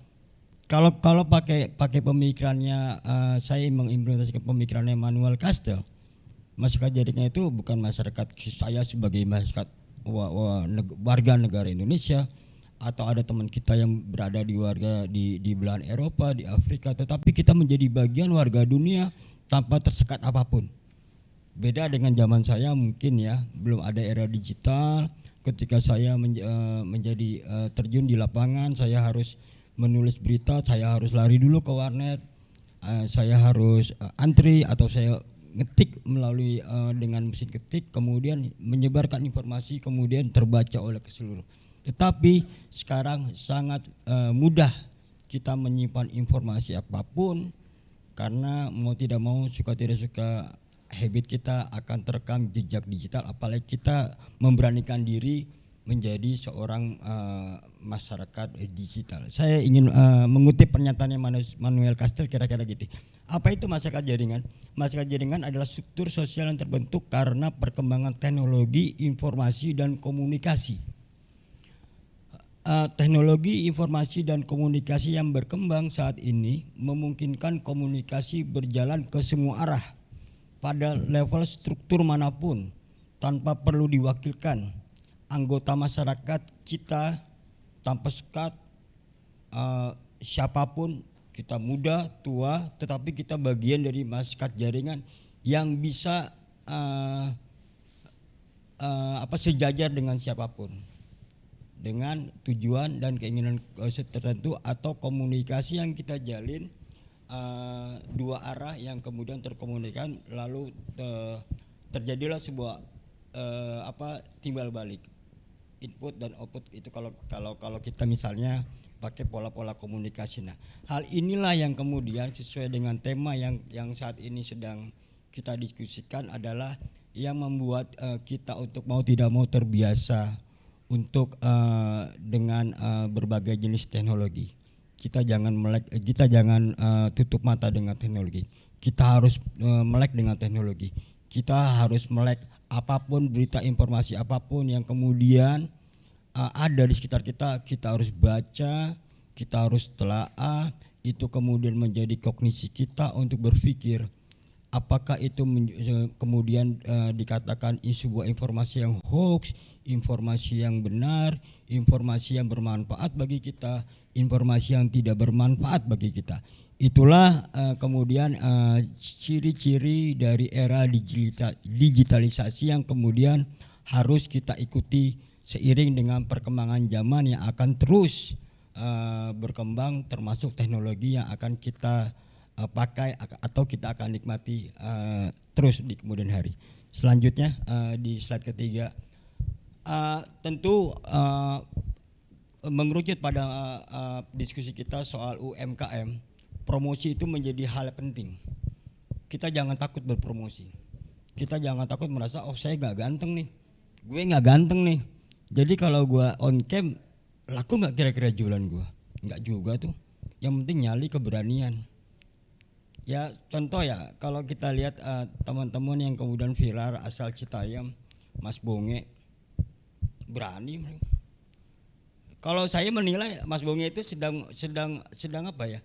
Kalau pakai pemikirannya saya mengimplementasikan pemikirannya Manuel Castells, masyarakat jaringan itu bukan masyarakat saya sebagai masyarakat warga negara Indonesia atau ada teman kita yang berada di belahan Eropa, di Afrika, tetapi kita menjadi bagian warga dunia tanpa tersekat apapun. Beda dengan zaman saya mungkin ya, belum ada era digital. Ketika saya menjadi terjun di lapangan, saya harus menulis berita, saya harus lari dulu ke warnet, saya harus antri atau saya ngetik melalui dengan mesin ketik, kemudian menyebarkan informasi, kemudian terbaca oleh keseluruh. Tetapi sekarang sangat mudah kita menyimpan informasi apapun karena mau tidak mau, suka tidak suka, habit kita akan terekam jejak digital, apalagi kita memberanikan diri menjadi seorang masyarakat digital. Saya ingin mengutip pernyataannya Manuel Castells kira-kira gitu. Apa itu masyarakat jaringan? Masyarakat jaringan adalah struktur sosial yang terbentuk karena perkembangan teknologi, informasi dan komunikasi. Teknologi informasi dan komunikasi yang berkembang saat ini memungkinkan komunikasi berjalan ke semua arah pada level struktur manapun tanpa perlu diwakilkan. Anggota masyarakat kita tanpa sekat siapapun, kita muda, tua, tetapi kita bagian dari masyarakat jaringan yang bisa sejajar dengan siapapun, dengan tujuan dan keinginan tertentu atau komunikasi yang kita jalin dua arah yang kemudian terkomunikasikan, lalu terjadilah sebuah timbal balik, input dan output. Itu kalau kita misalnya pakai pola-pola komunikasi. Nah, hal inilah yang kemudian sesuai dengan tema yang saat ini sedang kita diskusikan adalah yang membuat kita untuk mau tidak mau terbiasa untuk dengan berbagai jenis teknologi. Kita jangan tutup mata dengan teknologi. Kita harus melek dengan teknologi. Kita harus melek apapun, berita informasi apapun yang kemudian ada di sekitar kita, kita harus baca, kita harus telaah, itu kemudian menjadi kognisi kita untuk berpikir apakah itu kemudian dikatakan sebuah informasi yang hoax, informasi yang benar, informasi yang bermanfaat bagi kita, informasi yang tidak bermanfaat bagi kita. Itulah kemudian ciri-ciri dari era digitalisasi yang kemudian harus kita ikuti seiring dengan perkembangan zaman yang akan terus berkembang, termasuk teknologi yang akan kita pakai atau kita akan nikmati terus di kemudian hari. Selanjutnya di slide ketiga, Tentu mengerucut pada diskusi kita soal UMKM, promosi itu menjadi hal penting. Kita jangan takut berpromosi. Kita jangan takut merasa saya nggak ganteng nih, gue nggak ganteng nih. Jadi kalau gue on cam laku nggak kira-kira jualan gue? Nggak juga tuh. Yang penting nyali keberanian. Ya contoh ya, kalau kita lihat teman-teman yang kemudian viral asal Citayam, Mas Bonge, berani. Kalau saya menilai Mas Bonge itu sedang apa ya?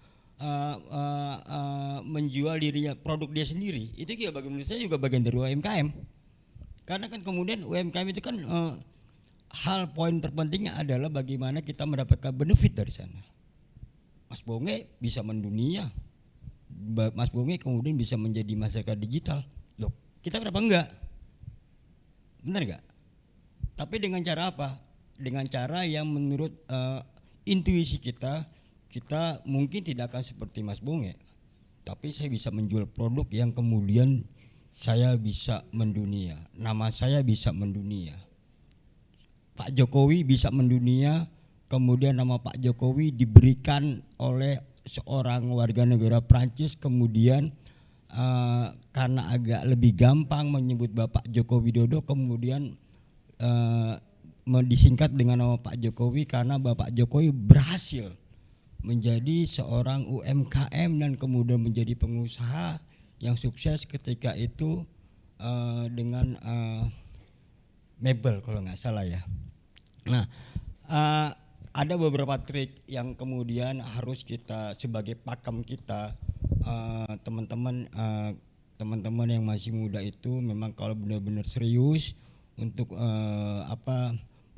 Menjual dirinya, produk dia sendiri. Itu juga bagi menurut saya juga bagian dari UMKM. Karena kan kemudian UMKM itu kan hal poin terpentingnya adalah bagaimana kita mendapatkan benefit dari sana. Mas Bonge bisa mendunia. Mas Bonge kemudian bisa menjadi masyarakat digital. Loh, kita kenapa enggak? Benar enggak? Tapi dengan cara apa? Dengan cara yang menurut intuisi kita mungkin tidak akan seperti Mas Bonge, tapi saya bisa menjual produk yang kemudian saya bisa mendunia, nama saya bisa mendunia, Pak Jokowi bisa mendunia, kemudian nama Pak Jokowi diberikan oleh seorang warga negara Prancis, kemudian karena agak lebih gampang menyebut Bapak Joko Widodo, kemudian disingkat dengan nama Pak Jokowi karena Bapak Jokowi berhasil menjadi seorang UMKM dan kemudian menjadi pengusaha yang sukses ketika itu dengan mebel kalau nggak salah ya. Nah, ada beberapa trik yang kemudian harus kita sebagai pakem kita, teman-teman yang masih muda itu memang kalau benar-benar serius untuk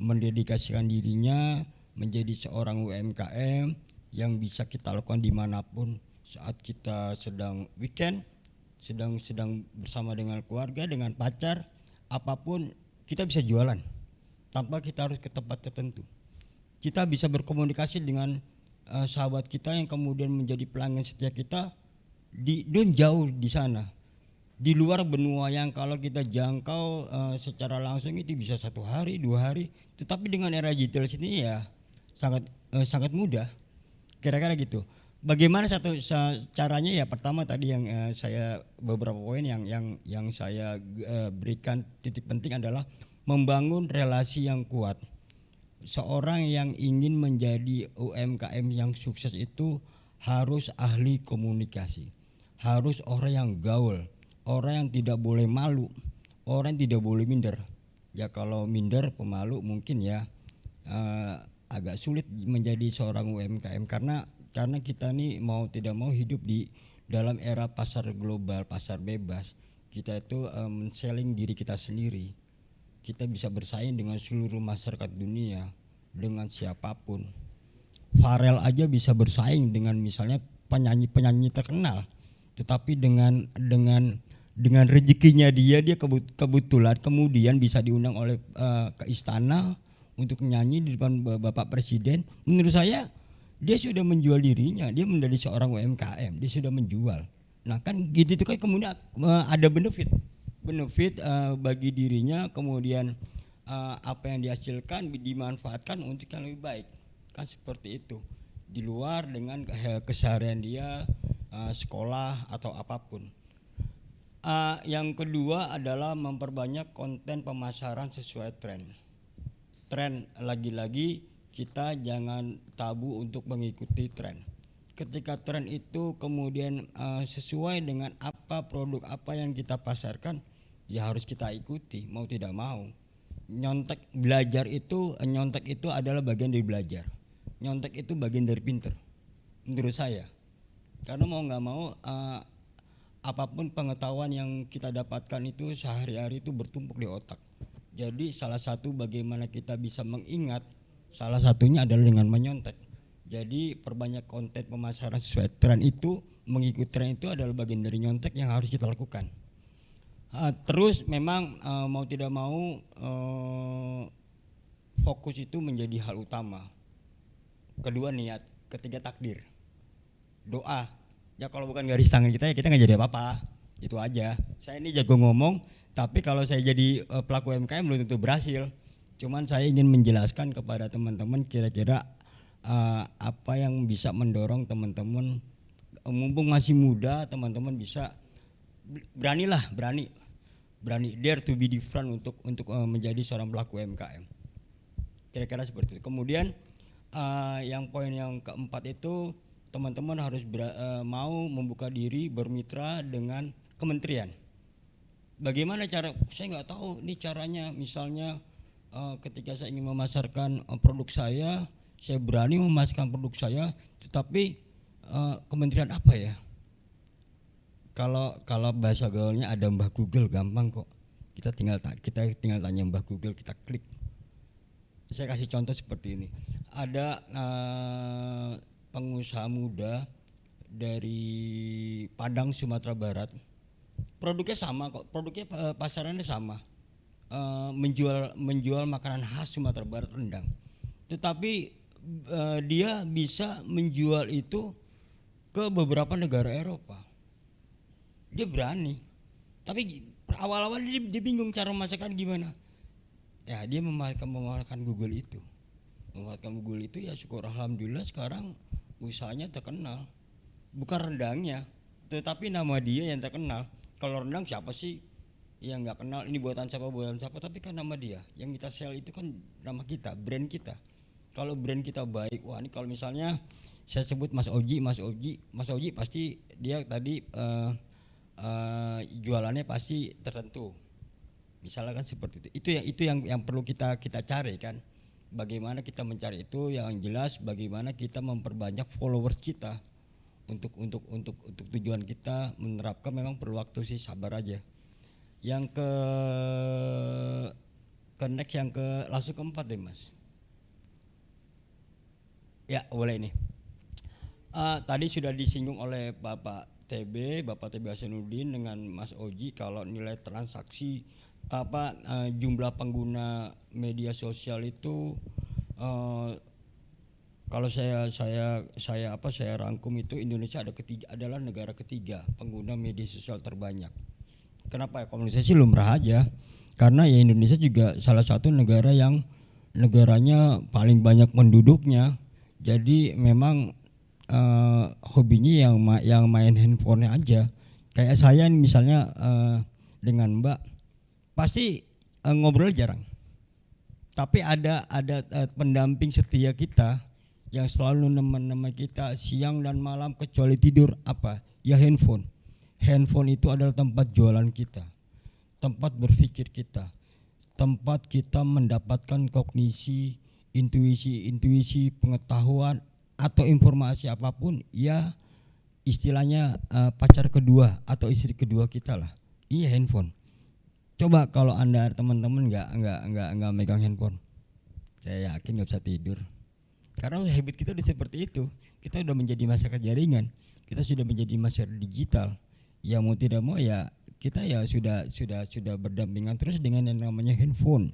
mendedikasikan dirinya menjadi seorang UMKM yang bisa kita lakukan dimanapun saat kita sedang weekend, sedang bersama dengan keluarga, dengan pacar, apapun kita bisa jualan tanpa kita harus ke tempat tertentu. Kita bisa berkomunikasi dengan sahabat kita yang kemudian menjadi pelanggan setia kita jauh di sana, di luar benua yang kalau kita jangkau secara langsung itu bisa 1 hari 2 hari, tetapi dengan era digital sini ya sangat mudah. Kira-kira gitu. Bagaimana caranya ya? Pertama tadi yang saya beberapa poin yang saya berikan titik penting adalah membangun relasi yang kuat. Seorang yang ingin menjadi UMKM yang sukses itu harus ahli komunikasi, harus orang yang gaul, orang yang tidak boleh malu, orang yang tidak boleh minder. Ya kalau minder, pemalu mungkin ya agak sulit menjadi seorang UMKM karena kita nih mau tidak mau hidup di dalam era pasar global, pasar bebas. Kita itu men-selling diri kita sendiri. Kita bisa bersaing dengan seluruh masyarakat dunia, dengan siapapun. Farel aja bisa bersaing dengan misalnya penyanyi terkenal, tetapi dengan rezekinya dia kebetulan kemudian bisa diundang oleh ke istana untuk nyanyi di depan Bapak Presiden. Menurut saya dia sudah menjual dirinya, dia menjadi seorang UMKM, dia sudah menjual. Nah kan gitu itu kan kemudian ada benefit bagi dirinya, kemudian apa yang dihasilkan dimanfaatkan untuk yang lebih baik, kan seperti itu. Di luar dengan keseharian dia sekolah atau apapun. Yang kedua adalah memperbanyak konten pemasaran sesuai tren. Tren lagi-lagi kita jangan tabu untuk mengikuti tren. Ketika tren itu kemudian sesuai dengan apa produk apa yang kita pasarkan, ya harus kita ikuti mau tidak mau. Nyontek itu adalah bagian dari belajar. Nyontek itu bagian dari pinter menurut saya. Karena mau nggak mau apapun pengetahuan yang kita dapatkan itu sehari-hari itu bertumpuk di otak. Jadi salah satu bagaimana kita bisa mengingat, salah satunya adalah dengan menyontek. Jadi perbanyak konten pemasaran sesuai tren itu, mengikuti tren itu adalah bagian dari nyontek yang harus kita lakukan. Terus memang mau tidak mau fokus itu menjadi hal utama. Kedua niat, ketiga takdir, doa. Ya kalau bukan garis tangan kita ya kita nggak jadi apa-apa. Itu aja. Saya ini jago ngomong, tapi kalau saya jadi pelaku UMKM belum tentu berhasil. Cuman saya ingin menjelaskan kepada teman-teman kira-kira apa yang bisa mendorong teman-teman mumpung masih muda, teman-teman bisa berani dare to be different untuk menjadi seorang pelaku UMKM. Kira-kira seperti itu. Kemudian yang poin yang keempat itu teman-teman harus mau membuka diri bermitra dengan kementerian. Bagaimana cara? Saya nggak tahu ini caranya. Misalnya ketika saya ingin memasarkan produk saya berani memasarkan produk saya, tetapi kementerian apa ya? Kalau bahasa gaulnya ada Mbah Google, gampang kok. Kita tinggal tanya Mbah Google, kita klik. Saya kasih contoh seperti ini. Ada pengusaha muda dari Padang, Sumatera Barat. Produknya sama kok, produknya pasarannya sama. Menjual makanan khas Sumatera Barat, rendang. Tetapi dia bisa menjual itu ke beberapa negara Eropa. Dia berani. Tapi awal-awal dia bingung cara memasarkan gimana. Ya dia memanfaatkan Google itu. Memanfaatkan Google itu ya syukur alhamdulillah sekarang usahanya terkenal. Bukan rendangnya, tetapi nama dia yang terkenal. Kalau rendang siapa sih yang nggak kenal ini buatan siapa, tapi kan nama dia. Yang kita sell itu kan nama kita, brand kita. Kalau brand kita baik, wah ini kalau misalnya saya sebut Mas Oji pasti dia tadi jualannya pasti tertentu. Misalnya kan seperti itu. Itu yang perlu kita cari kan. Bagaimana kita mencari itu, yang jelas bagaimana kita memperbanyak followers kita. Untuk tujuan kita menerapkan memang perlu waktu sih, sabar aja. Yang ke next yang langsung keempat deh Mas. Ya boleh ini. Tadi sudah disinggung oleh Bapak TB Hasanuddin dengan Mas Oji kalau nilai transaksi jumlah pengguna media sosial itu kalau saya rangkum itu Indonesia adalah negara ketiga pengguna media sosial terbanyak. Kenapa ya? Kalau saya sih lumrah aja. Karena ya Indonesia juga salah satu negara yang negaranya paling banyak penduduknya. Jadi memang hobinya yang main handphonenya aja. Kayak saya misalnya dengan Mbak pasti ngobrol jarang. Tapi ada pendamping setia kita yang selalu nemen kita siang dan malam kecuali tidur apa? Ya handphone. Handphone itu adalah tempat jualan kita. Tempat berpikir kita. Tempat kita mendapatkan kognisi, intuisi, pengetahuan atau informasi apapun, ya istilahnya pacar kedua atau istri kedua kita lah. Iya handphone. Coba kalau Anda teman-teman nggak megang handphone, saya yakin nggak bisa tidur. Karena habit kita udah seperti itu. Kita udah menjadi masyarakat jaringan. Kita sudah menjadi masyarakat digital. Ya mau tidak mau ya kita ya sudah berdampingan terus dengan yang namanya handphone.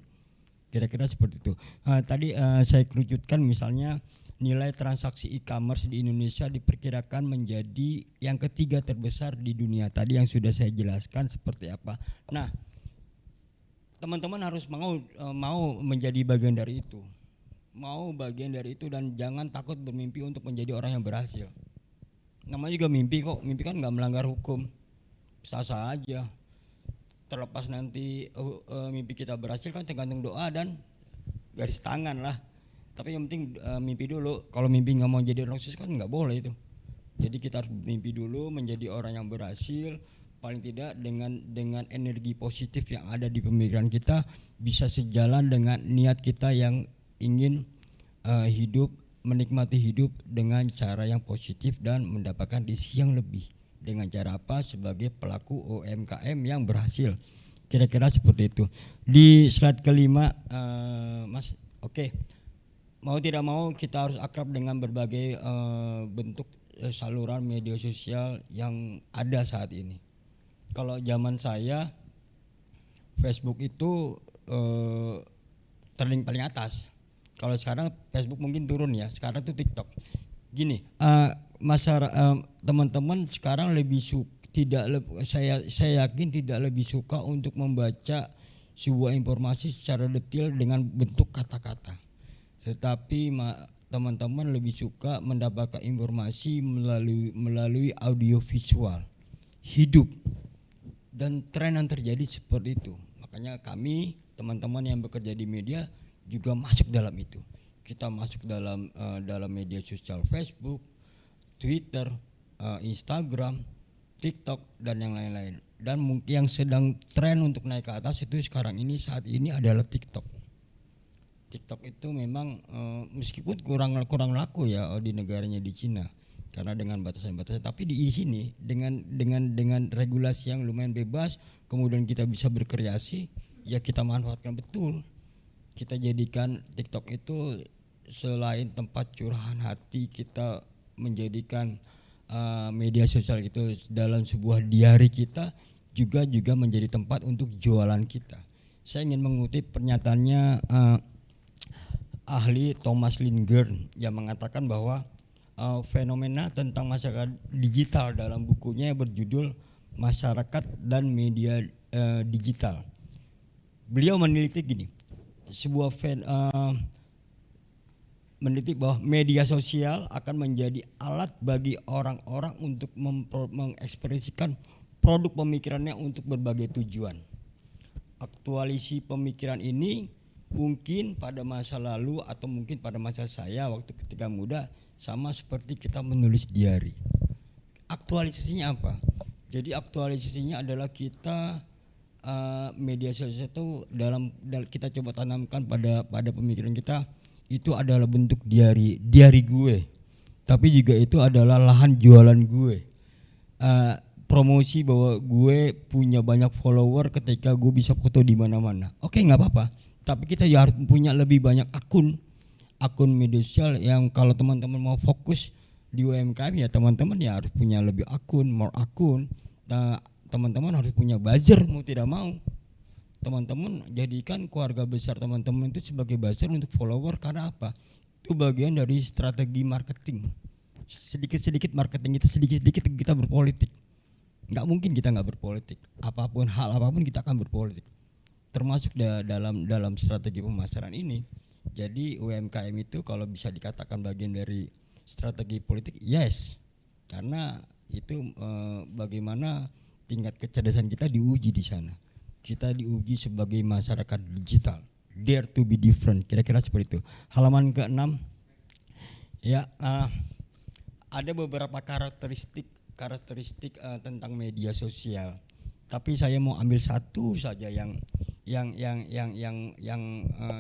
Kira-kira seperti itu. Tadi saya kerucutkan misalnya nilai transaksi e-commerce di Indonesia diperkirakan menjadi yang ketiga terbesar di dunia. Tadi yang sudah saya jelaskan seperti apa. Nah, teman-teman harus mau menjadi bagian dari itu. Mau bagian dari itu dan jangan takut bermimpi untuk menjadi orang yang berhasil. Namanya juga mimpi kok. Mimpi kan nggak melanggar hukum. Sah-sah aja. Terlepas nanti mimpi kita berhasil kan tergantung doa dan garis tangan lah. Tapi yang penting mimpi dulu. Kalau mimpi nggak mau jadi orang sukses kan nggak boleh itu. Jadi kita harus mimpi dulu menjadi orang yang berhasil. Paling tidak dengan energi positif yang ada di pemikiran kita bisa sejalan dengan niat kita yang ingin menikmati hidup dengan cara yang positif dan mendapatkan rezeki yang lebih. Dengan cara apa? Sebagai pelaku UMKM yang berhasil. Kira-kira seperti itu. Di slide kelima, Mas, oke. Mau tidak mau kita harus akrab dengan berbagai bentuk saluran media sosial yang ada saat ini. Kalau zaman saya, Facebook itu trending paling atas. Kalau sekarang Facebook mungkin turun ya. Sekarang tuh TikTok. Gini, teman-teman sekarang lebih saya yakin tidak lebih suka untuk membaca sebuah informasi secara detail dengan bentuk kata-kata. Tetapi teman-teman lebih suka mendapatkan informasi melalui audio visual hidup, dan tren yang terjadi seperti itu. Makanya kami teman-teman yang bekerja di media juga masuk dalam itu. Kita masuk dalam media sosial Facebook, Twitter, Instagram, TikTok dan yang lain-lain. Dan mungkin yang sedang tren untuk naik ke atas itu saat ini adalah TikTok. TikTok itu memang meskipun kurang laku ya di negaranya di Cina karena dengan batasan-batasan, tapi di sini dengan regulasi yang lumayan bebas, kemudian kita bisa berkreasi, ya kita manfaatkan betul. Kita jadikan TikTok itu selain tempat curahan hati, kita menjadikan media sosial itu dalam sebuah diari kita juga menjadi tempat untuk jualan kita. Saya ingin mengutip pernyataannya ahli Thomas Lindgren yang mengatakan bahwa fenomena tentang masyarakat digital dalam bukunya yang berjudul Masyarakat dan Media Digital. Beliau meneliti gini, meneliti bahwa media sosial akan menjadi alat bagi orang-orang untuk mengekspresikan produk pemikirannya untuk berbagai tujuan. Aktualisasi pemikiran ini mungkin pada masa lalu atau mungkin pada masa saya waktu ketika muda sama seperti kita menulis diari. Aktualisasinya apa? Jadi aktualisasinya adalah kita media sosial itu dalam kita coba tanamkan pada pemikiran kita, itu adalah bentuk diari gue, tapi juga itu adalah lahan jualan gue. Promosi bahwa gue punya banyak follower ketika gue bisa foto di mana-mana. Oke, nggak apa-apa. Tapi kita ya harus punya lebih banyak akun media sosial yang kalau teman-teman mau fokus di UMKM ya teman-teman ya harus punya lebih more akun. Teman-teman harus punya buzzer mau tidak mau. Teman-teman jadikan keluarga besar teman-teman itu sebagai buzzer untuk follower, karena apa? Itu bagian dari strategi marketing. Sedikit-sedikit marketing kita, sedikit-sedikit kita berpolitik. Nggak mungkin kita nggak berpolitik. Hal apapun kita akan berpolitik. Termasuk dalam strategi pemasaran ini. Jadi UMKM itu kalau bisa dikatakan bagian dari strategi politik, yes, karena itu bagaimana tingkat kecerdasan kita diuji di sana. Kita diuji sebagai masyarakat digital, dare to be different, kira-kira seperti itu. Halaman ke-6 ya, ada beberapa karakteristik tentang media sosial. Tapi saya mau ambil satu saja yang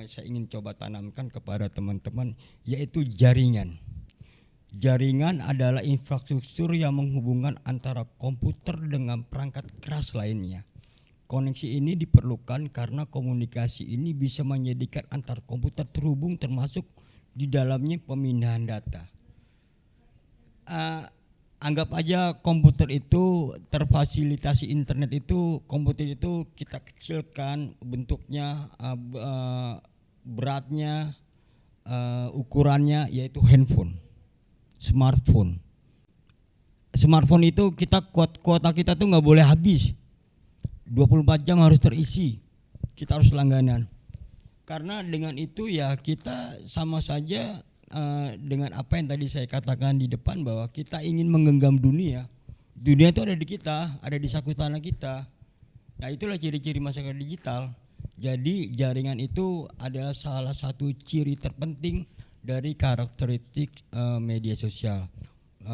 saya ingin coba tanamkan kepada teman-teman, yaitu jaringan. Jaringan adalah infrastruktur yang menghubungkan antara komputer dengan perangkat keras lainnya. Koneksi ini diperlukan karena komunikasi ini bisa menjadikan antar komputer terhubung, termasuk di dalamnya pemindahan data. Anggap aja komputer itu terfasilitasi internet itu, komputer itu kita kecilkan bentuknya, beratnya, ukurannya, yaitu handphone, smartphone. Smartphone itu kuota kita tuh nggak boleh habis, 24 jam harus terisi, kita harus langganan. Karena dengan itu ya kita sama saja dengan apa yang tadi saya katakan di depan, bahwa kita ingin menggenggam dunia. Dunia itu ada di kita, ada di saku tanah kita. Nah itulah ciri-ciri masyarakat digital. Jadi jaringan itu adalah salah satu ciri terpenting dari karakteristik media sosial.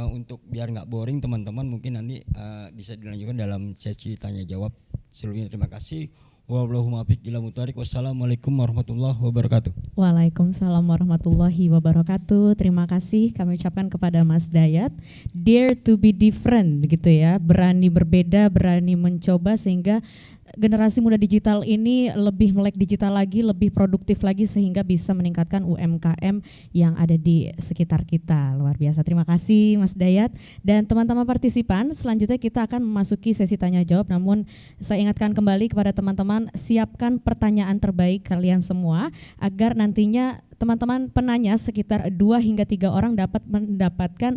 Untuk biar nggak boring teman-teman, mungkin nanti bisa dilanjutkan dalam sesi tanya jawab. Sebelumnya terima kasih. Wassalamualaikum warahmatullahi wabarakatuh. Waalaikumsalam warahmatullahi wabarakatuh. Terima kasih kami ucapkan kepada Mas Dayat. Dare to be different gitu ya, berani berbeda, berani mencoba, sehingga generasi muda digital ini lebih melek digital lagi, lebih produktif lagi, sehingga bisa meningkatkan UMKM yang ada di sekitar kita. Luar biasa, terima kasih Mas Dayat. Dan teman-teman partisipan, selanjutnya kita akan memasuki sesi tanya jawab. Namun saya ingatkan kembali kepada teman-teman, siapkan pertanyaan terbaik kalian semua agar nantinya teman-teman penanya sekitar 2 hingga 3 orang dapat mendapatkan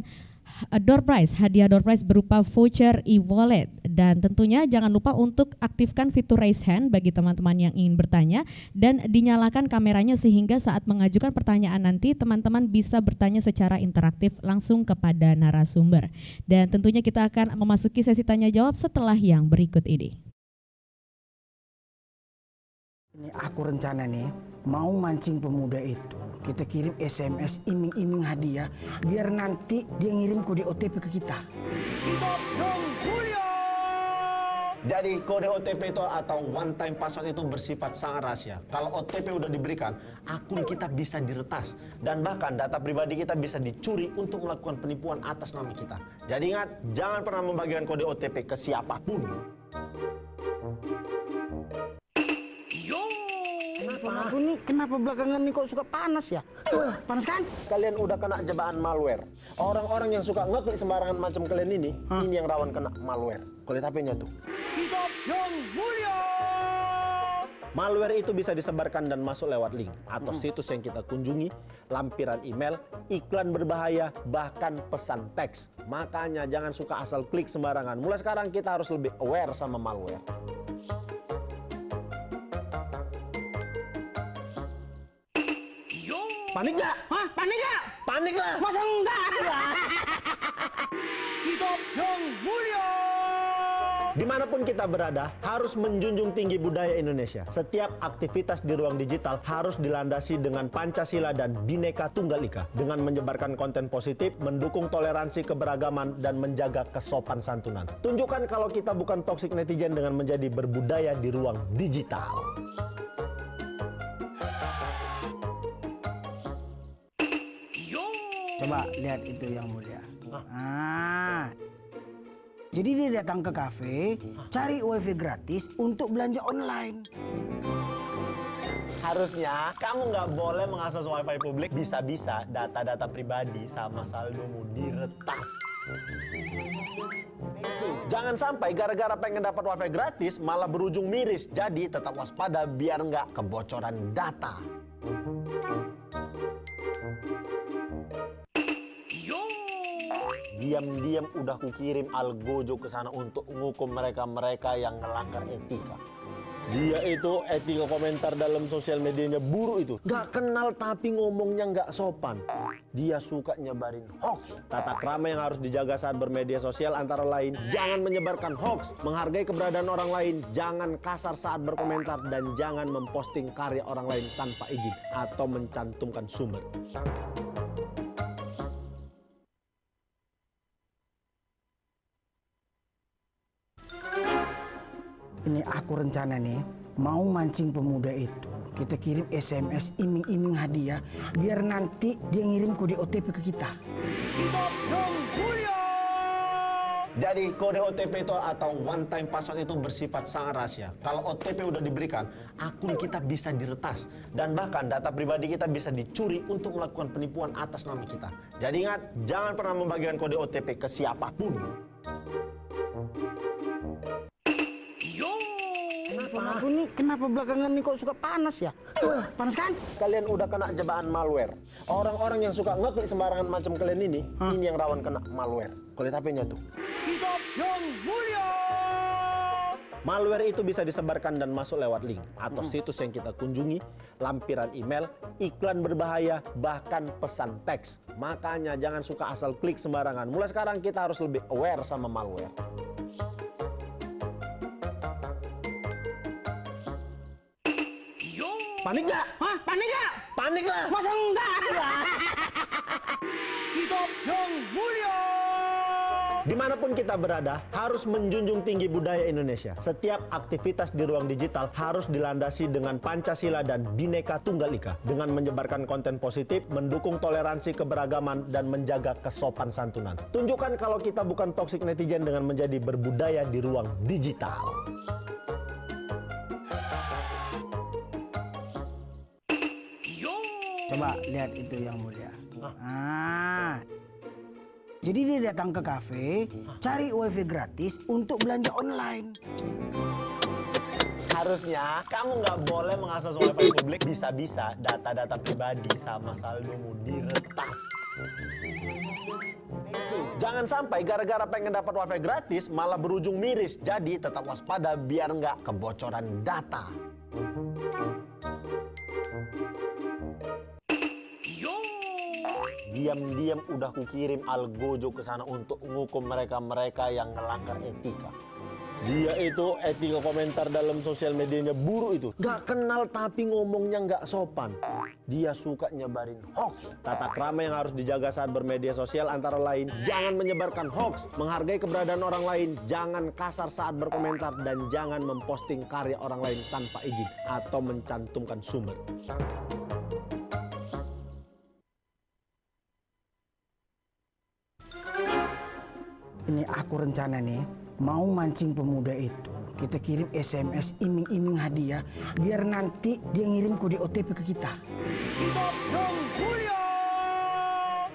door prize, hadiah door prize berupa voucher e-wallet. Dan tentunya jangan lupa untuk aktifkan fitur raise hand bagi teman-teman yang ingin bertanya dan dinyalakan kameranya sehingga saat mengajukan pertanyaan nanti teman-teman bisa bertanya secara interaktif langsung kepada narasumber. Dan tentunya kita akan memasuki sesi tanya jawab setelah yang berikut ini. Ini aku rencana nih mau mancing pemuda itu. Kita kirim SMS iming-iming hadiah biar nanti dia ngirim kode OTP ke kita. Jadi kode OTP itu atau one time password itu bersifat sangat rahasia. Kalau OTP udah diberikan, akun kita bisa diretas dan bahkan data pribadi kita bisa dicuri untuk melakukan penipuan atas nama kita. Jadi ingat, jangan pernah membagikan kode OTP ke siapapun. Kenapa belakangan ini kok suka panas ya? Panas kan? Kalian udah kena jebakan malware. Orang-orang yang suka ngeklik sembarangan macam kalian ini yang rawan kena malware. Kulit HP-nya tuh. Kitab yang mulia. Malware itu bisa disebarkan dan masuk lewat link atau situs yang kita kunjungi, lampiran email, iklan berbahaya, bahkan pesan teks. Makanya jangan suka asal klik sembarangan. Mulai sekarang kita harus lebih aware sama malware. Panik nggak? Hah? Panik nggak? Panik lah! Masa enggak? Kitab yang mulia. Dimanapun kita berada, harus menjunjung tinggi budaya Indonesia. Setiap aktivitas di ruang digital harus dilandasi dengan Pancasila dan Bhinneka Tunggal Ika. Dengan menyebarkan konten positif, mendukung toleransi keberagaman, dan menjaga kesopan santunan. Tunjukkan kalau kita bukan toxic netizen dengan menjadi berbudaya di ruang digital. Coba lihat itu yang mulia. Jadi dia datang ke kafe, cari wifi gratis untuk belanja online. Harusnya kamu nggak boleh mengakses wifi publik, bisa-bisa data-data pribadi sama saldomu diretas. Jangan sampai gara-gara pengen dapat wifi gratis malah berujung miris. Jadi tetap waspada biar nggak kebocoran data. Diam-diam udah kukirim algojo ke sana untuk menghukum mereka-mereka yang melanggar etika. Dia itu etika komentar dalam sosial medianya buruk itu. Gak kenal tapi ngomongnya gak sopan. Dia suka nyebarin hoax. Tata krama yang harus dijaga saat bermedia sosial antara lain, jangan menyebarkan hoax, menghargai keberadaan orang lain, jangan kasar saat berkomentar, dan jangan memposting karya orang lain tanpa izin atau mencantumkan sumber. Ini aku rencana nih mau mancing pemuda itu. Kita kirim SMS iming-iming hadiah biar nanti dia ngirim kode OTP ke kita. Kitab yang mulia. Jadi kode OTP itu atau one time password itu bersifat sangat rahasia. Kalau OTP udah diberikan, akun kita bisa diretas dan bahkan data pribadi kita bisa dicuri untuk melakukan penipuan atas nama kita. Jadi ingat, jangan pernah membagikan kode OTP ke siapapun. Kenapa belakangan ini kok suka panas ya? Panas kan? Kalian udah kena jebakan malware. Orang-orang yang suka ngeklik sembarangan macam kalian ini yang rawan kena malware. Kulit HP-nya tuh. Kitab yang mulia. Malware itu bisa disebarkan dan masuk lewat link atau situs yang kita kunjungi, lampiran email, iklan berbahaya, bahkan pesan teks. Makanya jangan suka asal klik sembarangan. Mulai sekarang kita harus lebih aware sama malware. Panik nggak? Hah? Panik nggak? Panik lah! Masa enggak? Kitab yang mulia. Dimanapun kita berada, harus menjunjung tinggi budaya Indonesia. Setiap aktivitas di ruang digital harus dilandasi dengan Pancasila dan Bhinneka Tunggal Ika. Dengan menyebarkan konten positif, mendukung toleransi keberagaman, dan menjaga kesopan santunan. Tunjukkan kalau kita bukan toxic netizen dengan menjadi berbudaya di ruang digital. Coba lihat itu yang mulia. Jadi dia datang ke kafe, cari wifi gratis untuk belanja online. Harusnya kamu nggak boleh mengakses wifi publik, bisa-bisa data-data pribadi sama saldomu diretas. Jangan sampai gara-gara pengen dapat wifi gratis malah berujung miris. Jadi tetap waspada biar nggak kebocoran data. Diam-diam udah kukirim Algojo ke sana untuk ngukum mereka-mereka yang ngelanggar etika. Dia itu etika komentar dalam sosial medianya buruk itu. Gak kenal tapi ngomongnya gak sopan. Dia suka nyebarin hoax. Tata krama yang harus dijaga saat bermedia sosial antara lain, jangan menyebarkan hoax, menghargai keberadaan orang lain, jangan kasar saat berkomentar, dan jangan memposting karya orang lain tanpa izin atau mencantumkan sumber. Ini aku rencana nih, mau mancing pemuda itu. Kita kirim SMS iming-iming hadiah, biar nanti dia ngirim kode OTP ke kita.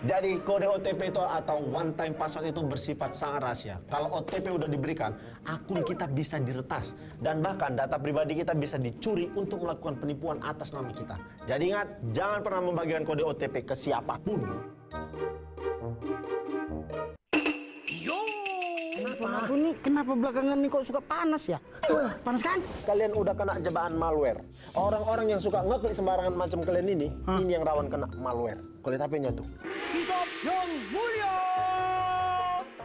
Jadi kode OTP itu atau one time password itu bersifat sangat rahasia. Kalau OTP udah diberikan, akun kita bisa diretas. Dan bahkan data pribadi kita bisa dicuri untuk melakukan penipuan atas nama kita. Jadi ingat, jangan pernah membagikan kode OTP ke siapapun. Aku nih kenapa belakangan nih kok suka panas ya? Panas kan? Kalian udah kena jebakan malware. Orang-orang yang suka ngeklik sembarangan macam kalian ini yang rawan kena malware. Kulit HP-nya tuh. Kitab yang mulia.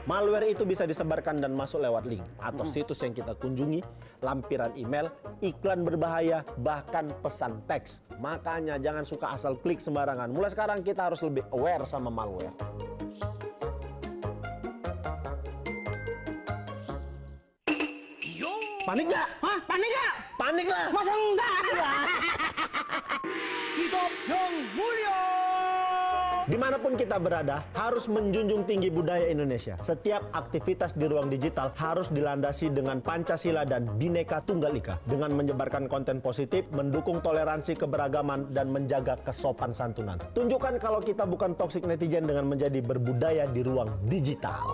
Malware itu bisa disebarkan dan masuk lewat link atau situs yang kita kunjungi, lampiran email, iklan berbahaya, bahkan pesan teks. Makanya jangan suka asal klik sembarangan. Mulai sekarang kita harus lebih aware sama malware. Panik nggak? Hah? Panik nggak? Panik lah. Masa enggak? Kitab yang mulia. Dimanapun kita berada, harus menjunjung tinggi budaya Indonesia. Setiap aktivitas di ruang digital harus dilandasi dengan Pancasila dan Bhinneka Tunggal Ika. Dengan menyebarkan konten positif, mendukung toleransi keberagaman, dan menjaga kesopan santunan. Tunjukkan kalau kita bukan toxic netizen dengan menjadi berbudaya di ruang digital.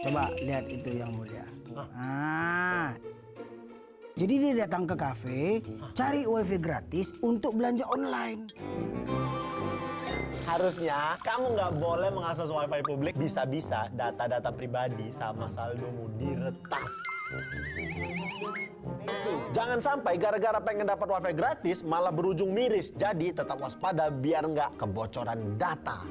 Coba lihat itu yang mulia. Jadi dia datang ke kafe, cari wifi gratis untuk belanja online. Harusnya kamu nggak boleh mengakses wifi publik. Bisa-bisa data-data pribadi sama saldomu diretas. Jangan sampai gara-gara pengen dapat wifi gratis malah berujung miris. Jadi tetap waspada biar nggak kebocoran data.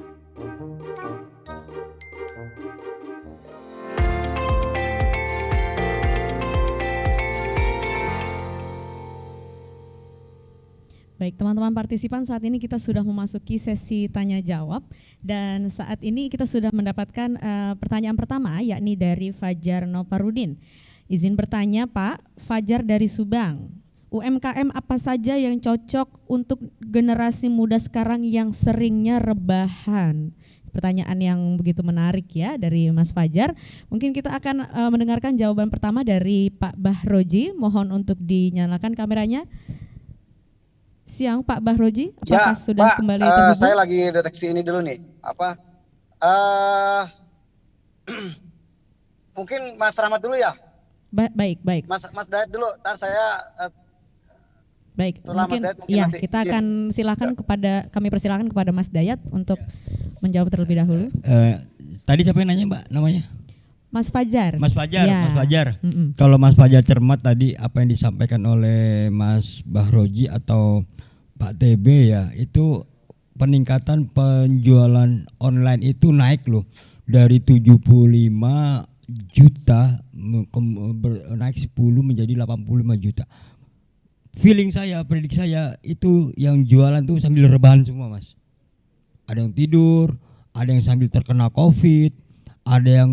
Baik, teman-teman partisipan, saat ini kita sudah memasuki sesi tanya jawab dan saat ini kita sudah mendapatkan pertanyaan pertama, yakni dari Fajar Noparudin. Izin bertanya Pak, Fajar dari Subang. UMKM apa saja yang cocok untuk generasi muda sekarang yang seringnya rebahan? Pertanyaan yang begitu menarik ya dari Mas Fajar. Mungkin kita akan mendengarkan jawaban pertama dari Pak Bahroji. Mohon untuk dinyalakan kameranya. Siang Pak Bahroji, apakah sudah Pak, kembali terhubung? Saya lagi deteksi ini dulu nih. Mungkin Mas Rahmat dulu ya? Baik. Mas Dayat dulu, ntar saya baik, mungkin ya kita akan silakan kami persilakan kepada Mas Dayat untuk menjawab terlebih dahulu. Tadi siapa yang nanya Mbak namanya? Mas Fajar. Mas Fajar, ya. Mas Fajar. Kalau Mas Fajar cermat tadi apa yang disampaikan oleh Mas Bahroji atau Pak TB ya, itu peningkatan penjualan online itu naik loh dari 75 juta naik 10 menjadi 85 juta. Feeling saya, prediksi saya itu yang jualan tuh sambil rebahan semua Mas. Ada yang tidur, ada yang sambil terkena COVID, ada yang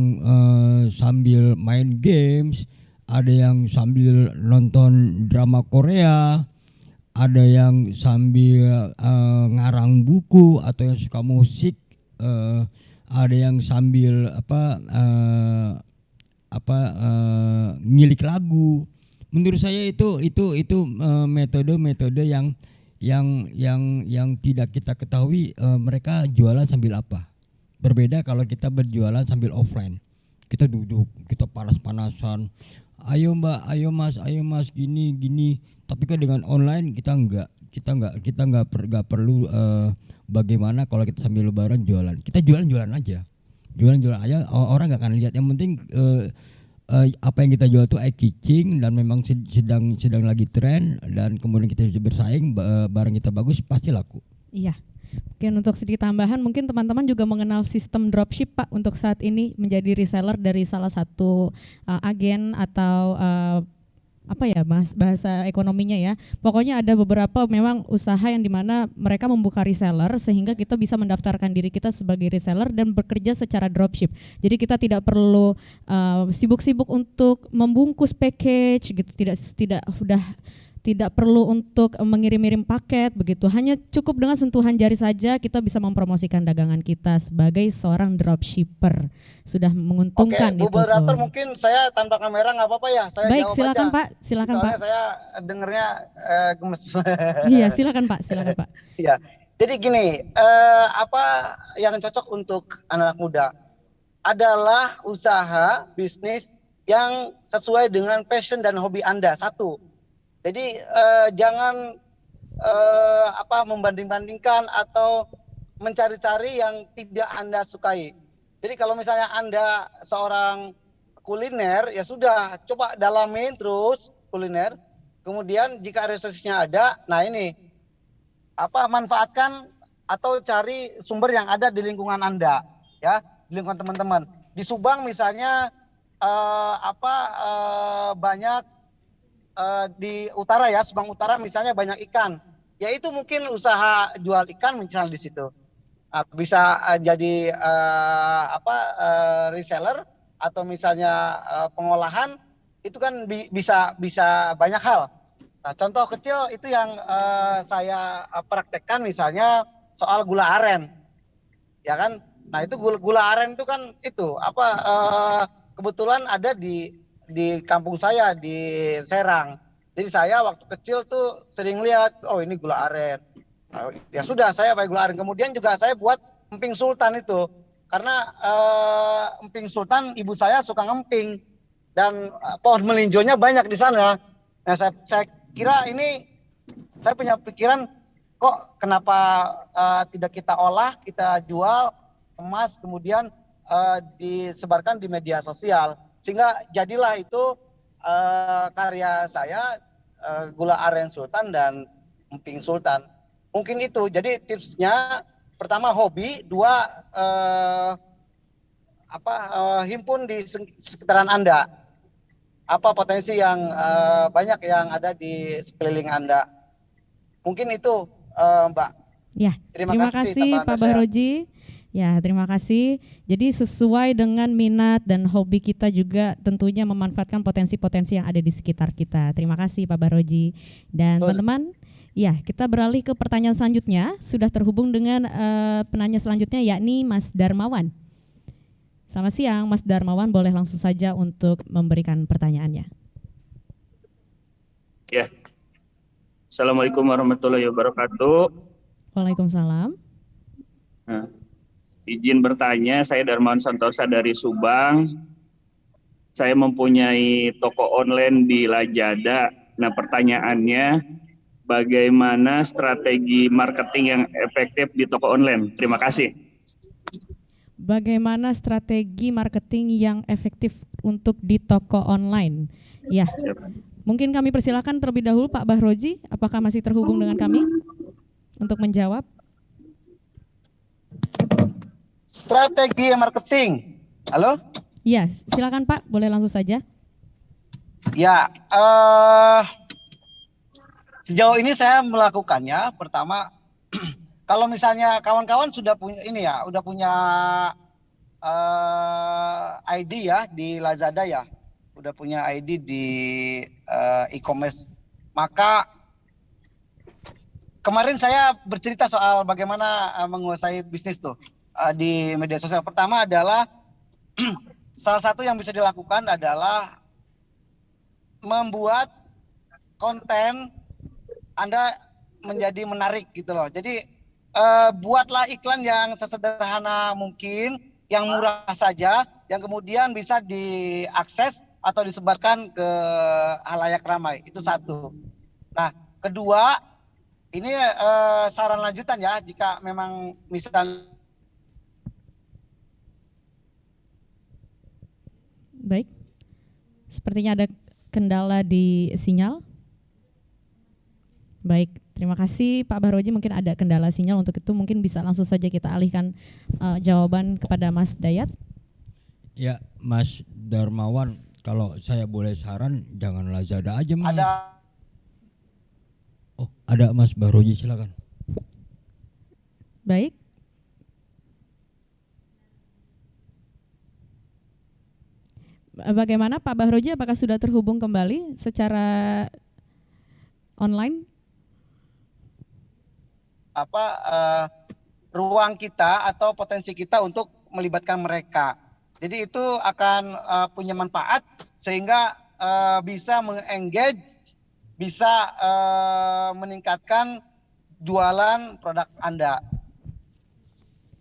sambil main games, ada yang sambil nonton drama Korea, ada yang sambil ngarang buku atau yang suka musik, ada yang sambil milik lagu. Menurut saya itu metode-metode yang tidak kita ketahui mereka jualan sambil apa. Berbeda kalau kita berjualan sambil offline. Kita duduk, kita panas-panasan, ayo Mbak, ayo Mas, gini. Tapi kan dengan online kita nggak perlu bagaimana kalau kita sambil lebaran jualan. Kita jualan aja. Orang nggak akan lihat. Yang penting apa yang kita jual itu eye catching dan memang sedang lagi tren, dan kemudian kita bersaing, barang kita bagus pasti laku. Iya. Mungkin untuk sedikit tambahan, mungkin teman-teman juga mengenal sistem dropship Pak untuk saat ini menjadi reseller dari salah satu agen atau apa ya Mas bahasa ekonominya ya. Pokoknya ada beberapa memang usaha yang dimana mereka membuka reseller sehingga kita bisa mendaftarkan diri kita sebagai reseller dan bekerja secara dropship. Jadi kita tidak perlu sibuk-sibuk untuk membungkus package gitu, tidak perlu untuk mengirim-irim paket begitu. Hanya cukup dengan sentuhan jari saja kita bisa mempromosikan dagangan kita sebagai seorang dropshipper. Sudah menguntungkan itu. Oke, moderator mungkin saya tanpa kamera nggak apa-apa ya? Saya baik, jawab silakan aja. Pak, silakan Soalnya Pak. saya dengernya gemes. Iya, silakan Pak. Iya. Jadi gini, apa yang cocok untuk anak muda adalah usaha bisnis yang sesuai dengan passion dan hobi Anda. Satu. Jadi jangan membanding-bandingkan atau mencari-cari yang tidak Anda sukai. Jadi kalau misalnya Anda seorang kuliner, ya sudah coba dalamin terus kuliner. Kemudian jika resource-nya ada, nah ini manfaatkan atau cari sumber yang ada di lingkungan Anda, ya, di lingkungan teman-teman. Di Subang misalnya banyak di utara ya, Subang Utara misalnya banyak ikan. Ya itu mungkin usaha jual ikan misalnya di situ. Bisa jadi reseller atau misalnya pengolahan, itu kan bisa banyak hal. Nah, contoh kecil itu yang saya praktekkan misalnya soal gula aren. Ya kan? Nah, itu gula aren itu kan kebetulan ada di kampung saya di Serang. Jadi saya waktu kecil tuh sering lihat, oh ini gula aren. Nah, ya sudah saya pakai gula aren. Kemudian juga saya buat emping sultan itu. Karena emping sultan ibu saya suka ngemping dan pohon melinjonya banyak di sana. Nah, saya kira ini, saya punya pikiran kok kenapa tidak kita olah, kita jual, emas, kemudian disebarkan di media sosial. Sehingga jadilah itu karya saya, gula aren sultan dan emping sultan. Mungkin itu. Jadi tipsnya pertama hobi, dua himpun di sekitaran Anda. Apa potensi yang banyak yang ada di sekeliling Anda. Mungkin itu Mbak. Ya, terima kasih Pak Bahroji. Ya, terima kasih. Jadi sesuai dengan minat dan hobi kita juga tentunya memanfaatkan potensi-potensi yang ada di sekitar kita. Terima kasih Pak Bahroji. Dan teman-teman, ya kita beralih ke pertanyaan selanjutnya. Sudah terhubung dengan penanya selanjutnya yakni Mas Darmawan. Selamat siang Mas Darmawan, boleh langsung saja untuk memberikan pertanyaannya. Ya, Assalamualaikum warahmatullahi wabarakatuh. Waalaikumsalam. Nah, izin bertanya, saya Darmawan Santosa dari Subang. Saya mempunyai toko online di Lazada. Nah, pertanyaannya, bagaimana strategi marketing yang efektif di toko online? Terima kasih. Bagaimana strategi marketing yang efektif untuk di toko online? Ya, mungkin kami persilakan terlebih dahulu Pak Bahroji, apakah masih terhubung dengan kami untuk menjawab? Strategi marketing. Halo? Iya, silakan Pak, boleh langsung saja. Ya, sejauh ini saya melakukannya. Pertama, kalau misalnya kawan-kawan sudah punya udah punya ID ya di Lazada ya, udah punya ID di e-commerce. Maka kemarin saya bercerita soal bagaimana menguasai bisnis tuh di media sosial. Pertama adalah salah satu yang bisa dilakukan adalah membuat konten Anda menjadi menarik gitu loh. Jadi buatlah iklan yang sesederhana mungkin, yang murah saja, yang kemudian bisa diakses atau disebarkan ke halayak ramai. Itu satu. Nah, kedua, ini saran lanjutan ya, jika memang misalnya Baik, sepertinya ada kendala di sinyal. Baik, terima kasih Pak Bahroji, mungkin ada kendala sinyal, untuk itu mungkin bisa langsung saja kita alihkan jawaban kepada Mas Dayat. Ya, Mas Darmawan, kalau saya boleh saran, jangan Lazada aja, Mas. Ada Mas Bahroji, silakan. Baik. Bagaimana Pak Bahroji, apakah sudah terhubung kembali secara online? Ruang kita atau potensi kita untuk melibatkan mereka. Jadi itu akan punya manfaat sehingga bisa meng-engage, bisa meningkatkan jualan produk Anda.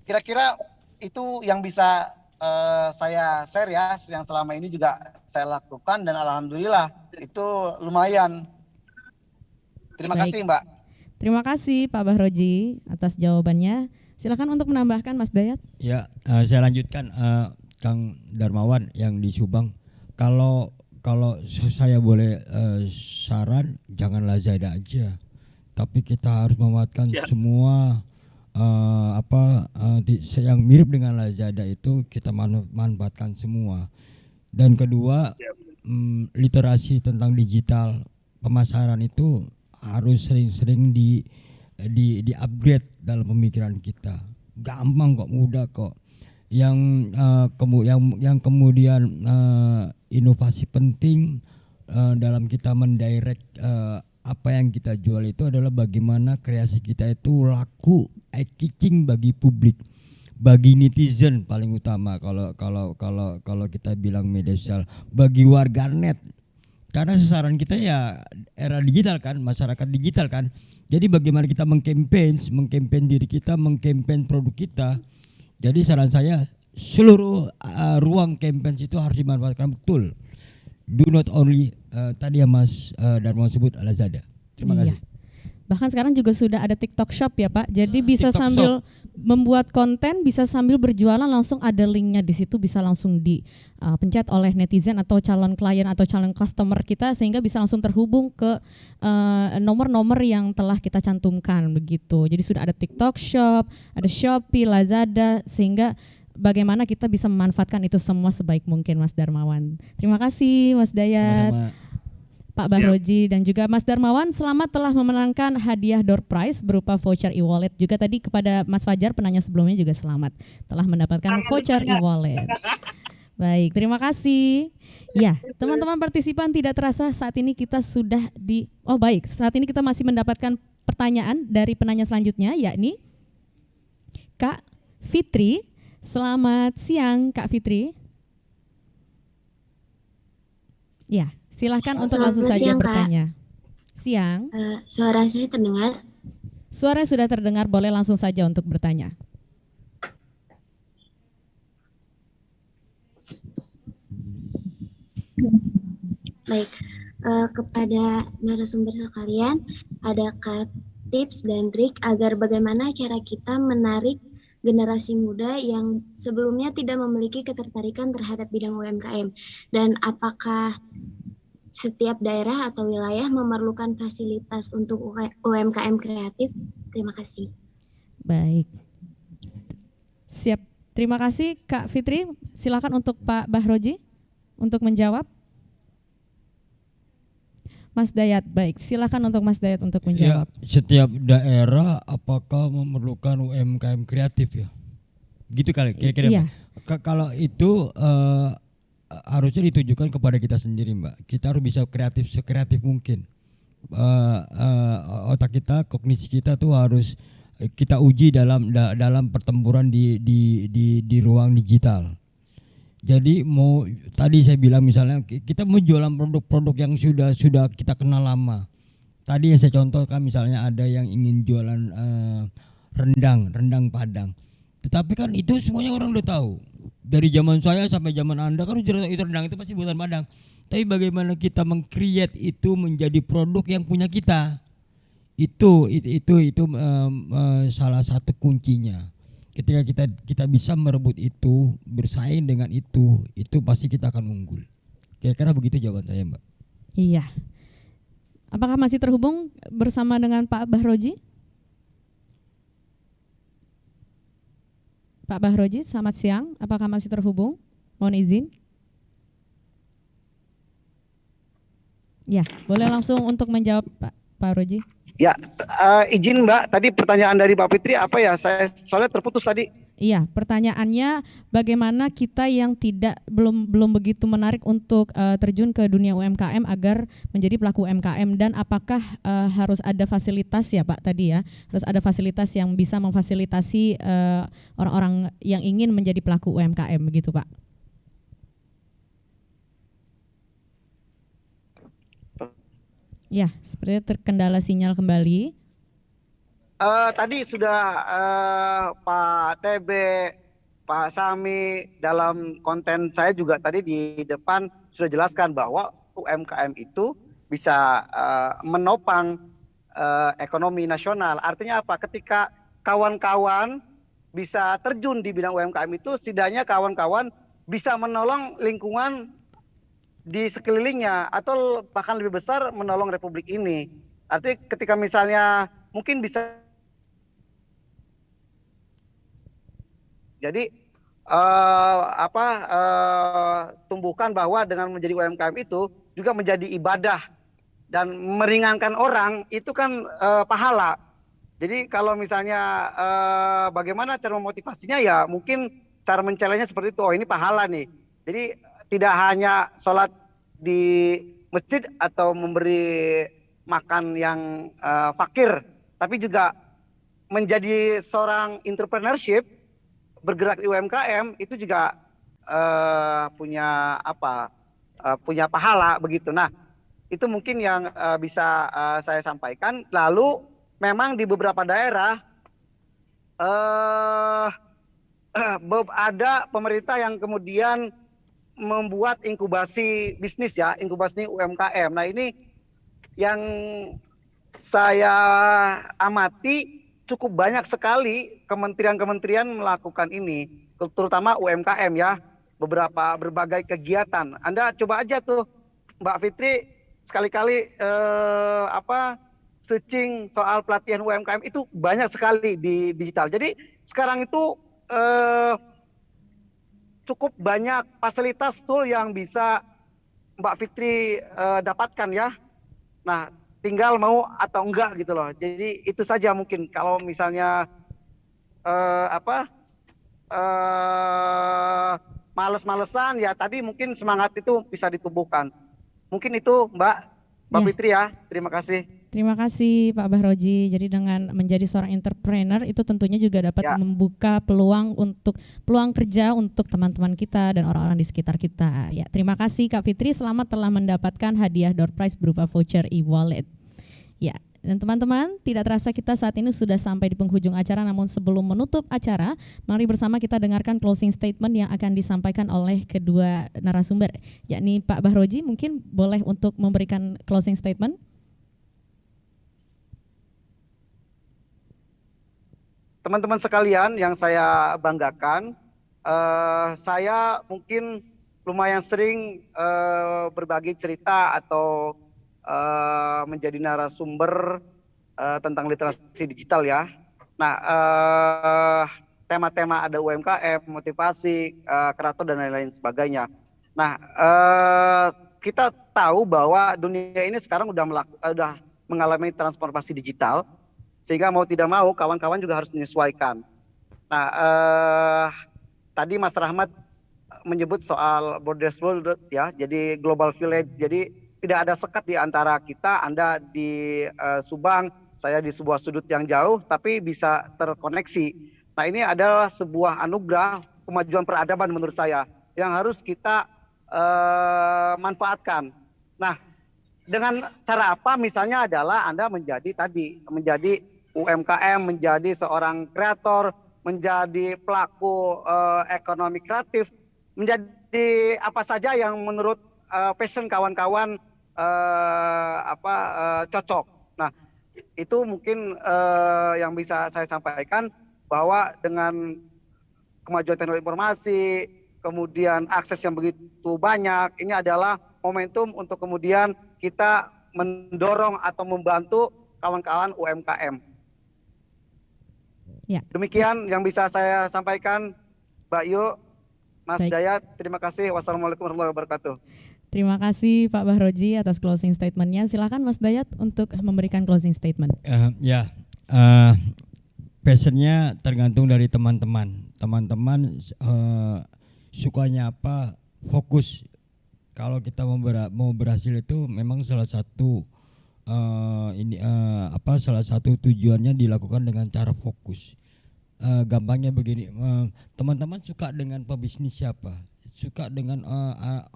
Kira-kira itu yang bisa saya share ya, yang selama ini juga saya lakukan dan alhamdulillah itu lumayan. Terima kasih Mbak. Terima kasih Pak Bahroji atas jawabannya. Silakan untuk menambahkan Mas Dayat. Ya, saya lanjutkan Kang Darmawan yang di Subang. Kalau saya boleh saran, jangan Lazada aja, tapi kita harus memanfaatkan semua yang mirip dengan Lazada itu kita manfaatkan semua. Dan kedua, literasi tentang digital pemasaran itu harus sering-sering di upgrade dalam pemikiran kita. Gampang kok, mudah kok. Yang kemudian inovasi penting dalam kita mendirect apa yang kita jual itu adalah bagaimana kreasi kita itu laku, eye-catching bagi publik, bagi netizen paling utama kalau kita bilang media sosial, bagi warganet. Karena sasaran kita ya era digital kan, masyarakat digital kan. Jadi bagaimana kita mengkampanye diri kita, mengkampanye produk kita. Jadi saran saya seluruh ruang campaign itu harus dimanfaatkan betul. Do not only tadi yang Mas Darmawan sebut Lazada. Terima kasih. Bahkan sekarang juga sudah ada TikTok Shop ya Pak. Jadi bisa TikTok sambil Shop. membuat konten, bisa sambil berjualan, langsung ada linknya di situ, bisa langsung dipencet oleh netizen atau calon klien atau calon customer kita, sehingga bisa langsung terhubung ke nomor-nomor yang telah kita cantumkan begitu. Jadi sudah ada TikTok Shop, ada Shopee, Lazada, sehingga bagaimana kita bisa memanfaatkan itu semua sebaik mungkin Mas Darmawan. Terima kasih Mas Dayat. Sama-sama. Pak Bahroji dan juga Mas Darmawan, selamat telah memenangkan hadiah door prize berupa voucher e-wallet. Juga tadi kepada Mas Fajar penanya sebelumnya juga selamat telah mendapatkan voucher e-wallet. Baik, terima kasih. Ya, teman-teman partisipan, tidak terasa saat ini kita sudah saat ini kita masih mendapatkan pertanyaan dari penanya selanjutnya, yakni Kak Fitri. Selamat siang Kak Fitri. Ya, silakan untuk langsung saja siang, bertanya. Siang. Suara saya terdengar? Suara sudah terdengar, boleh langsung saja untuk bertanya. Baik, kepada narasumber sekalian, adakah tips dan trik agar bagaimana cara kita menarik generasi muda yang sebelumnya tidak memiliki ketertarikan terhadap bidang UMKM, dan apakah setiap daerah atau wilayah memerlukan fasilitas untuk UMKM kreatif? Terima kasih. Baik. Siap. Terima kasih Kak Fitri. Silakan untuk Pak Bahroji untuk menjawab. Mas Dayat, baik. Silakan untuk Mas Dayat untuk menjawab. Ya, setiap daerah apakah memerlukan UMKM kreatif ya? Gitu kali kira-kira. Iya. Kalau itu harusnya ditujukan kepada kita sendiri, Mbak. Kita harus bisa kreatif sekreatif mungkin. Otak kita, kognisi kita tuh harus kita uji dalam pertempuran di ruang digital. Jadi tadi saya bilang misalnya kita mau jualan produk-produk yang sudah kita kenal lama. Tadi yang saya contohkan misalnya ada yang ingin jualan rendang Padang. Tetapi kan itu semuanya orang udah tahu. dari zaman saya sampai zaman Anda kan itu rendang itu pasti buatan Padang. Tapi bagaimana kita meng-create itu menjadi produk yang punya kita? Itu salah satu kuncinya. Ketika kita bisa merebut itu, bersaing dengan itu pasti kita akan unggul. Kira-kira begitu jawaban saya, Mbak. Iya. Apakah masih terhubung bersama dengan Pak Bahroji? Pak Bahroji, selamat siang. Apakah masih terhubung? Mohon izin. Ya, boleh langsung untuk menjawab Pak Roji. Ya, izin Mbak, tadi pertanyaan dari Mbak Fitri apa ya? Saya soalnya terputus tadi. Iya, pertanyaannya bagaimana kita yang belum begitu menarik untuk terjun ke dunia UMKM agar menjadi pelaku UMKM, dan apakah harus ada fasilitas ya Pak tadi ya, harus ada fasilitas yang bisa memfasilitasi orang-orang yang ingin menjadi pelaku UMKM begitu Pak? Ya, sepertinya terkendala sinyal kembali. Tadi sudah Pak TB, Pak Sami dalam konten saya juga tadi di depan sudah jelaskan bahwa UMKM itu bisa menopang ekonomi nasional. Artinya apa? Ketika kawan-kawan bisa terjun di bidang UMKM itu, setidaknya kawan-kawan bisa menolong lingkungan di sekelilingnya atau bahkan lebih besar menolong Republik ini. Artinya ketika misalnya mungkin bisa jadi tumbuhkan bahwa dengan menjadi UMKM itu juga menjadi ibadah dan meringankan orang itu kan pahala. Jadi kalau misalnya bagaimana cara memotivasinya ya mungkin cara mencelanya seperti itu. Oh ini pahala nih. Jadi tidak hanya sholat di masjid atau memberi makan yang fakir, tapi juga menjadi seorang entrepreneurship, bergerak di UMKM itu juga punya punya pahala begitu. Nah, itu mungkin yang bisa saya sampaikan. Lalu memang di beberapa daerah ada pemerintah yang kemudian membuat inkubasi bisnis ya, inkubasi UMKM. Nah ini yang saya amati cukup banyak sekali kementerian-kementerian melakukan ini, terutama UMKM ya, berbagai kegiatan. Anda coba aja tuh Mbak Fitri sekali-kali searching soal pelatihan UMKM itu banyak sekali di digital. Jadi sekarang itu cukup banyak fasilitas tool yang bisa Mbak Fitri dapatkan ya. Nah, tinggal mau atau enggak gitu loh. Jadi itu saja mungkin kalau misalnya males-malesan ya tadi mungkin semangat itu bisa ditumbuhkan. Mungkin itu Mbak Fitri ya. Terima kasih. Terima kasih Pak Bahroji. Jadi dengan menjadi seorang entrepreneur itu tentunya juga dapat membuka peluang kerja untuk teman-teman kita dan orang-orang di sekitar kita. Ya, terima kasih Kak Fitri, selamat telah mendapatkan hadiah door prize berupa voucher e-wallet. Ya, dan teman-teman, tidak terasa kita saat ini sudah sampai di penghujung acara, namun sebelum menutup acara, mari bersama kita dengarkan closing statement yang akan disampaikan oleh kedua narasumber, yakni Pak Bahroji. Mungkin boleh untuk memberikan closing statement. Teman-teman sekalian yang saya banggakan, saya mungkin lumayan sering berbagi cerita atau menjadi narasumber tentang literasi digital ya. Nah, tema-tema ada UMKM, motivasi, kreator dan lain-lain sebagainya. Nah, kita tahu bahwa dunia ini sekarang udah mengalami transformasi digital. Sehingga mau tidak mau kawan-kawan juga harus menyesuaikan. Nah, tadi Mas Rahmat menyebut soal Borders World ya, jadi global village. Jadi tidak ada sekat di antara kita, Anda di Subang, saya di sebuah sudut yang jauh, tapi bisa terkoneksi. Nah ini adalah sebuah anugerah kemajuan peradaban menurut saya, yang harus kita manfaatkan. Nah, dengan cara apa? Misalnya adalah Anda menjadi UMKM, menjadi seorang kreator, menjadi pelaku ekonomi kreatif, menjadi apa saja yang menurut passion kawan-kawan cocok. Nah, itu mungkin yang bisa saya sampaikan, bahwa dengan kemajuan teknologi informasi, kemudian akses yang begitu banyak, ini adalah momentum untuk kemudian kita mendorong atau membantu kawan-kawan UMKM. Ya. Demikian yang bisa saya sampaikan, Mbak Yu, Mas Baik. Dayat, terima kasih. Wassalamualaikum warahmatullahi wabarakatuh. Terima kasih Pak Bahroji atas closing statement-nya. Silakan Mas Dayat untuk memberikan closing statement. Passionnya tergantung dari teman-teman. Teman-teman sukanya apa, fokus. Kalau kita mau berhasil itu memang salah satu salah satu tujuannya dilakukan dengan cara fokus. Gampangnya begini, teman-teman suka dengan pebisnis siapa, suka dengan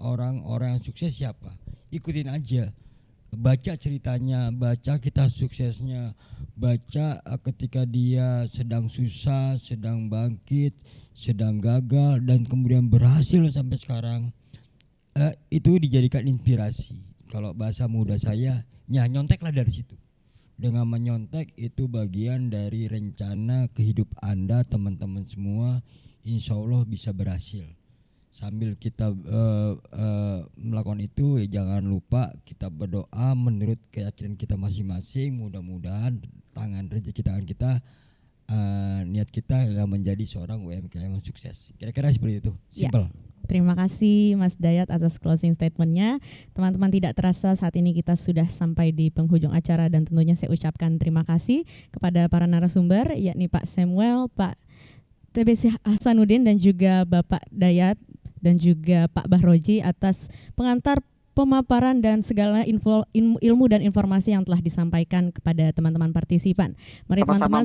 orang-orang yang sukses siapa, ikutin aja, baca ceritanya, baca kisah suksesnya, baca ketika dia sedang susah, sedang bangkit, sedang gagal dan kemudian berhasil sampai sekarang. Itu dijadikan inspirasi. Kalau bahasa muda saya, nyonteklah dari situ. Dengan menyontek itu bagian dari rencana kehidupan Anda, teman-teman semua, insya Allah bisa berhasil. Sambil kita melakukan itu, jangan lupa kita berdoa menurut keyakinan kita masing-masing. Mudah-mudahan rezeki tangan kita, niat kita menjadi seorang UMKM yang sukses. Kira-kira seperti itu, simple. Ya. Terima kasih Mas Dayat atas closing statement-nya. Teman-teman, tidak terasa saat ini kita sudah sampai di penghujung acara dan tentunya saya ucapkan terima kasih kepada para narasumber, yakni Pak Samuel, Pak TBC Hasanuddin dan juga Bapak Dayat dan juga Pak Bahroji atas pengantar pemaparan dan segala ilmu dan informasi yang telah disampaikan kepada teman-teman partisipan. Mari teman-teman,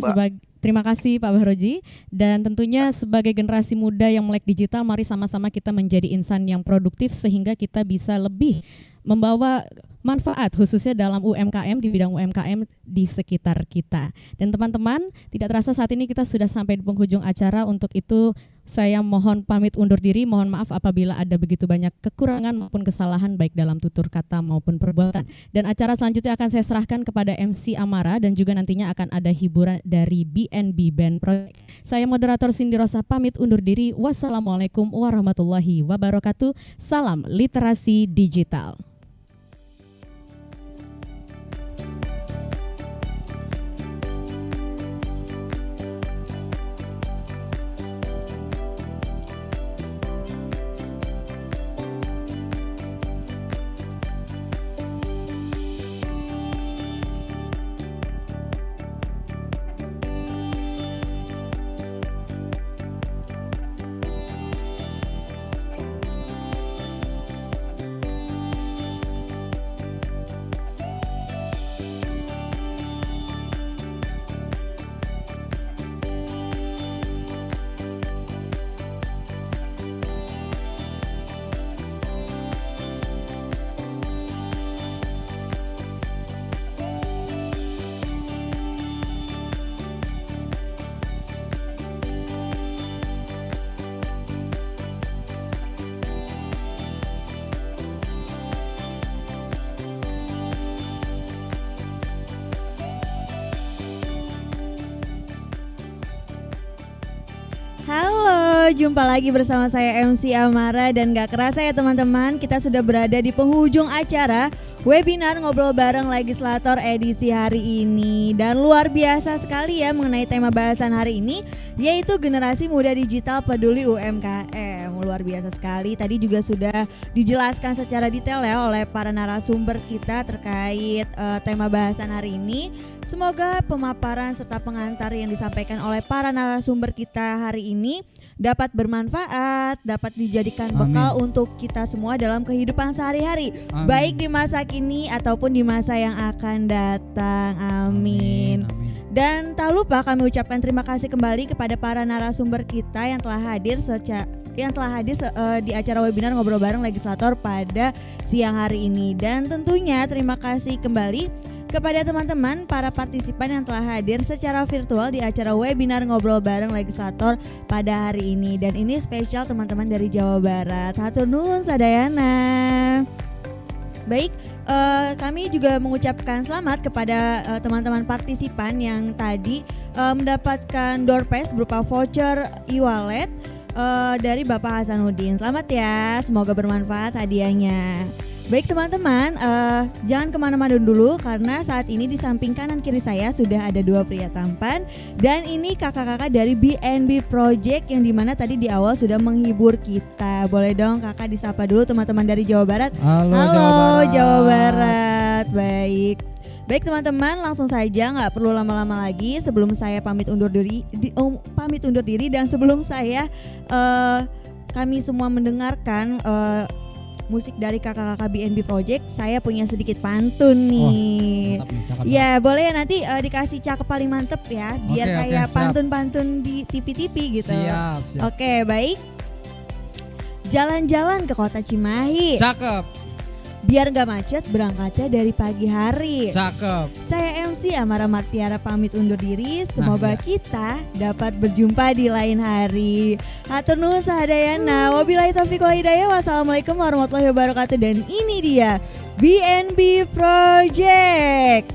terima kasih Pak Bahroji, dan tentunya sebagai generasi muda yang melek digital, mari sama-sama kita menjadi insan yang produktif sehingga kita bisa lebih membawa manfaat khususnya dalam UMKM, di bidang UMKM di sekitar kita. Dan teman-teman, tidak terasa saat ini kita sudah sampai di penghujung acara. Untuk itu saya mohon pamit undur diri, mohon maaf apabila ada begitu banyak kekurangan maupun kesalahan baik dalam tutur kata maupun perbuatan. Dan acara selanjutnya akan saya serahkan kepada MC Amara dan juga nantinya akan ada hiburan dari BNB Band Project. Saya moderator Cindy Rosa pamit undur diri. Wassalamualaikum warahmatullahi wabarakatuh. Salam literasi digital. Halo, jumpa lagi bersama saya MC Amara dan gak kerasa ya teman-teman, kita sudah berada di penghujung acara webinar ngobrol bareng legislator edisi hari ini. Dan luar biasa sekali ya mengenai tema bahasan hari ini, yaitu generasi muda digital peduli UMKM. Luar biasa sekali, tadi juga sudah dijelaskan secara detail ya oleh para narasumber kita terkait tema bahasan hari ini. Semoga pemaparan serta pengantar yang disampaikan oleh para narasumber kita hari ini dapat bermanfaat, dapat dijadikan bekal untuk kita semua dalam kehidupan sehari-hari, baik di masa kini ataupun di masa yang akan datang. Amin. Dan tak lupa kami ucapkan terima kasih kembali kepada para narasumber kita yang telah hadir di acara webinar ngobrol bareng legislator pada siang hari ini. Dan tentunya terima kasih kembali kepada teman-teman para partisipan yang telah hadir secara virtual di acara webinar ngobrol bareng legislator pada hari ini. Dan ini spesial teman-teman dari Jawa Barat. Hatur nuhun sadayana. Baik, kami juga mengucapkan selamat kepada teman-teman partisipan yang tadi mendapatkan door prize berupa voucher e-wallet dari Bapak Hasanuddin. Selamat ya, semoga bermanfaat hadiahnya. Baik teman-teman, jangan kemana-mana dulu karena saat ini di samping kanan kiri saya sudah ada dua pria tampan. Dan ini kakak-kakak dari BNB Project yang dimana tadi di awal sudah menghibur kita. Boleh dong kakak disapa dulu teman-teman dari Jawa Barat. Halo Jawa Barat. Baik teman-teman, langsung saja, nggak perlu lama-lama lagi. Sebelum saya pamit undur diri dan sebelum saya kami semua mendengarkan musik dari kakak-kakak BNB Project, saya punya sedikit pantun nih. Ya boleh ya, nanti dikasih cakep paling mantep ya, biar kayak pantun-pantun di TV-TV gitu. Siap. Oke, baik. Jalan-jalan ke kota Cimahi. Cakep. Biar gak macet berangkatnya dari pagi hari. Cakep. Saya MC Amara Martiara pamit undur diri. Semoga kita dapat berjumpa di lain hari. Hatur nuhun sahadayana. Wabillahi taufiq wal hidayah. Wassalamualaikum warahmatullahi wabarakatuh. Dan ini dia BNB Project.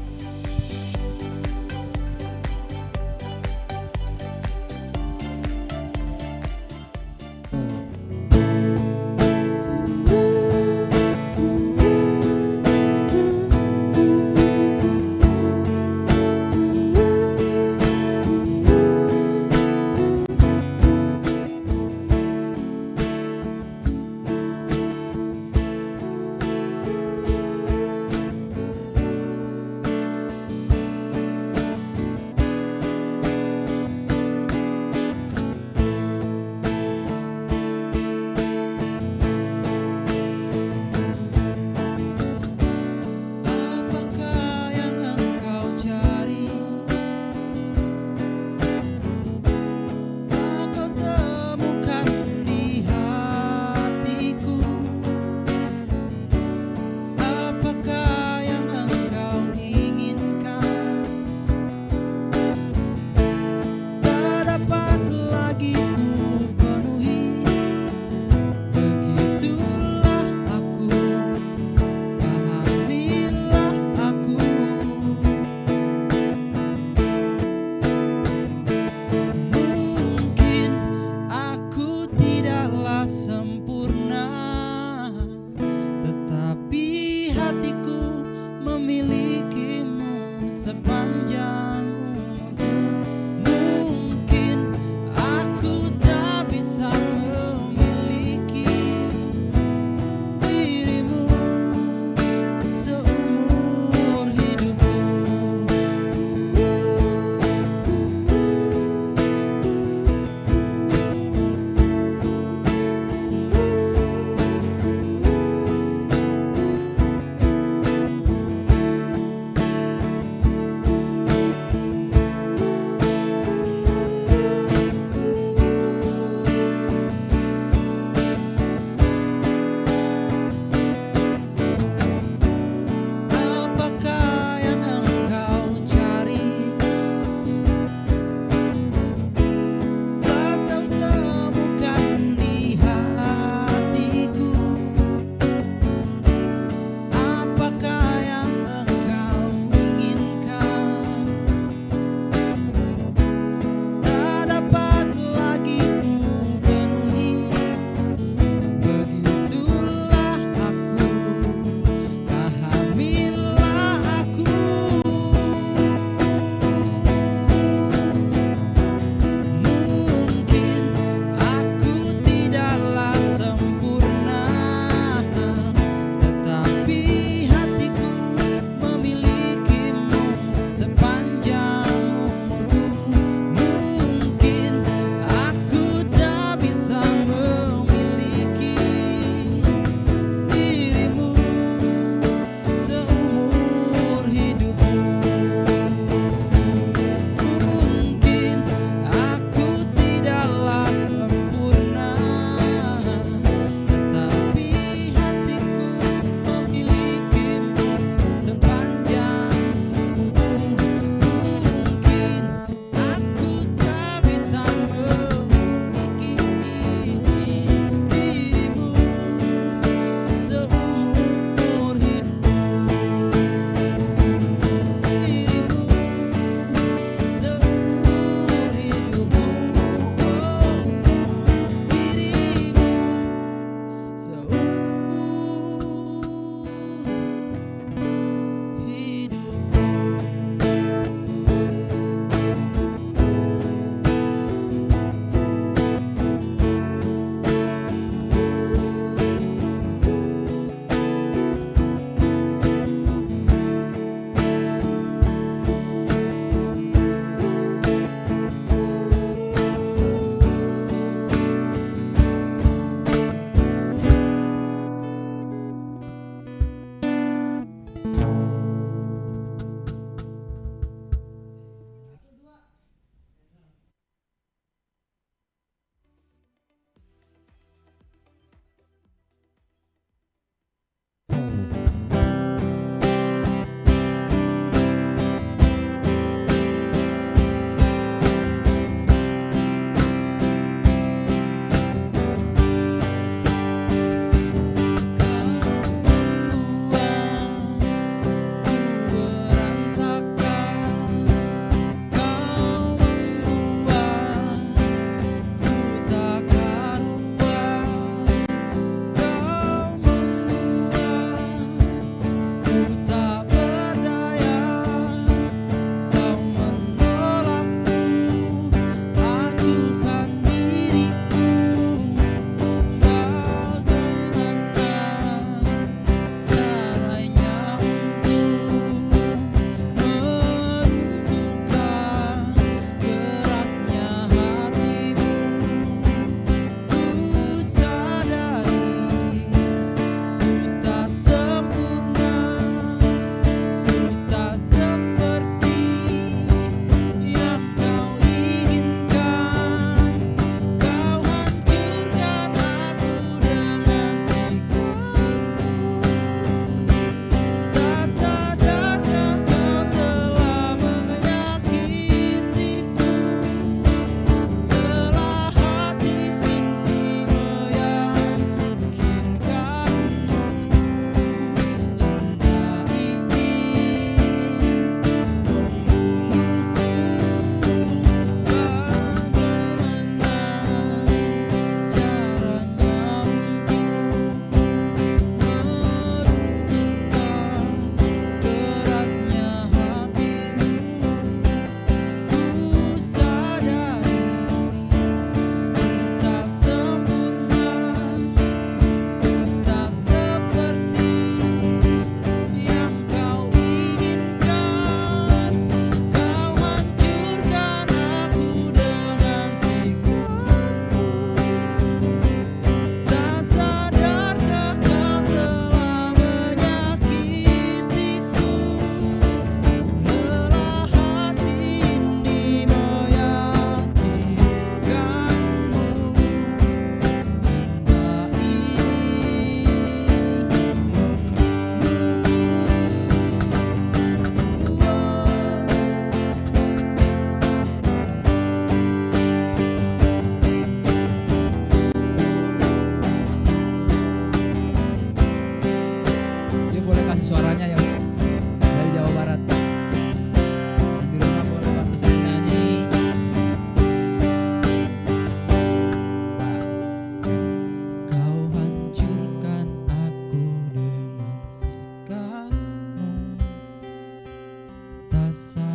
rasa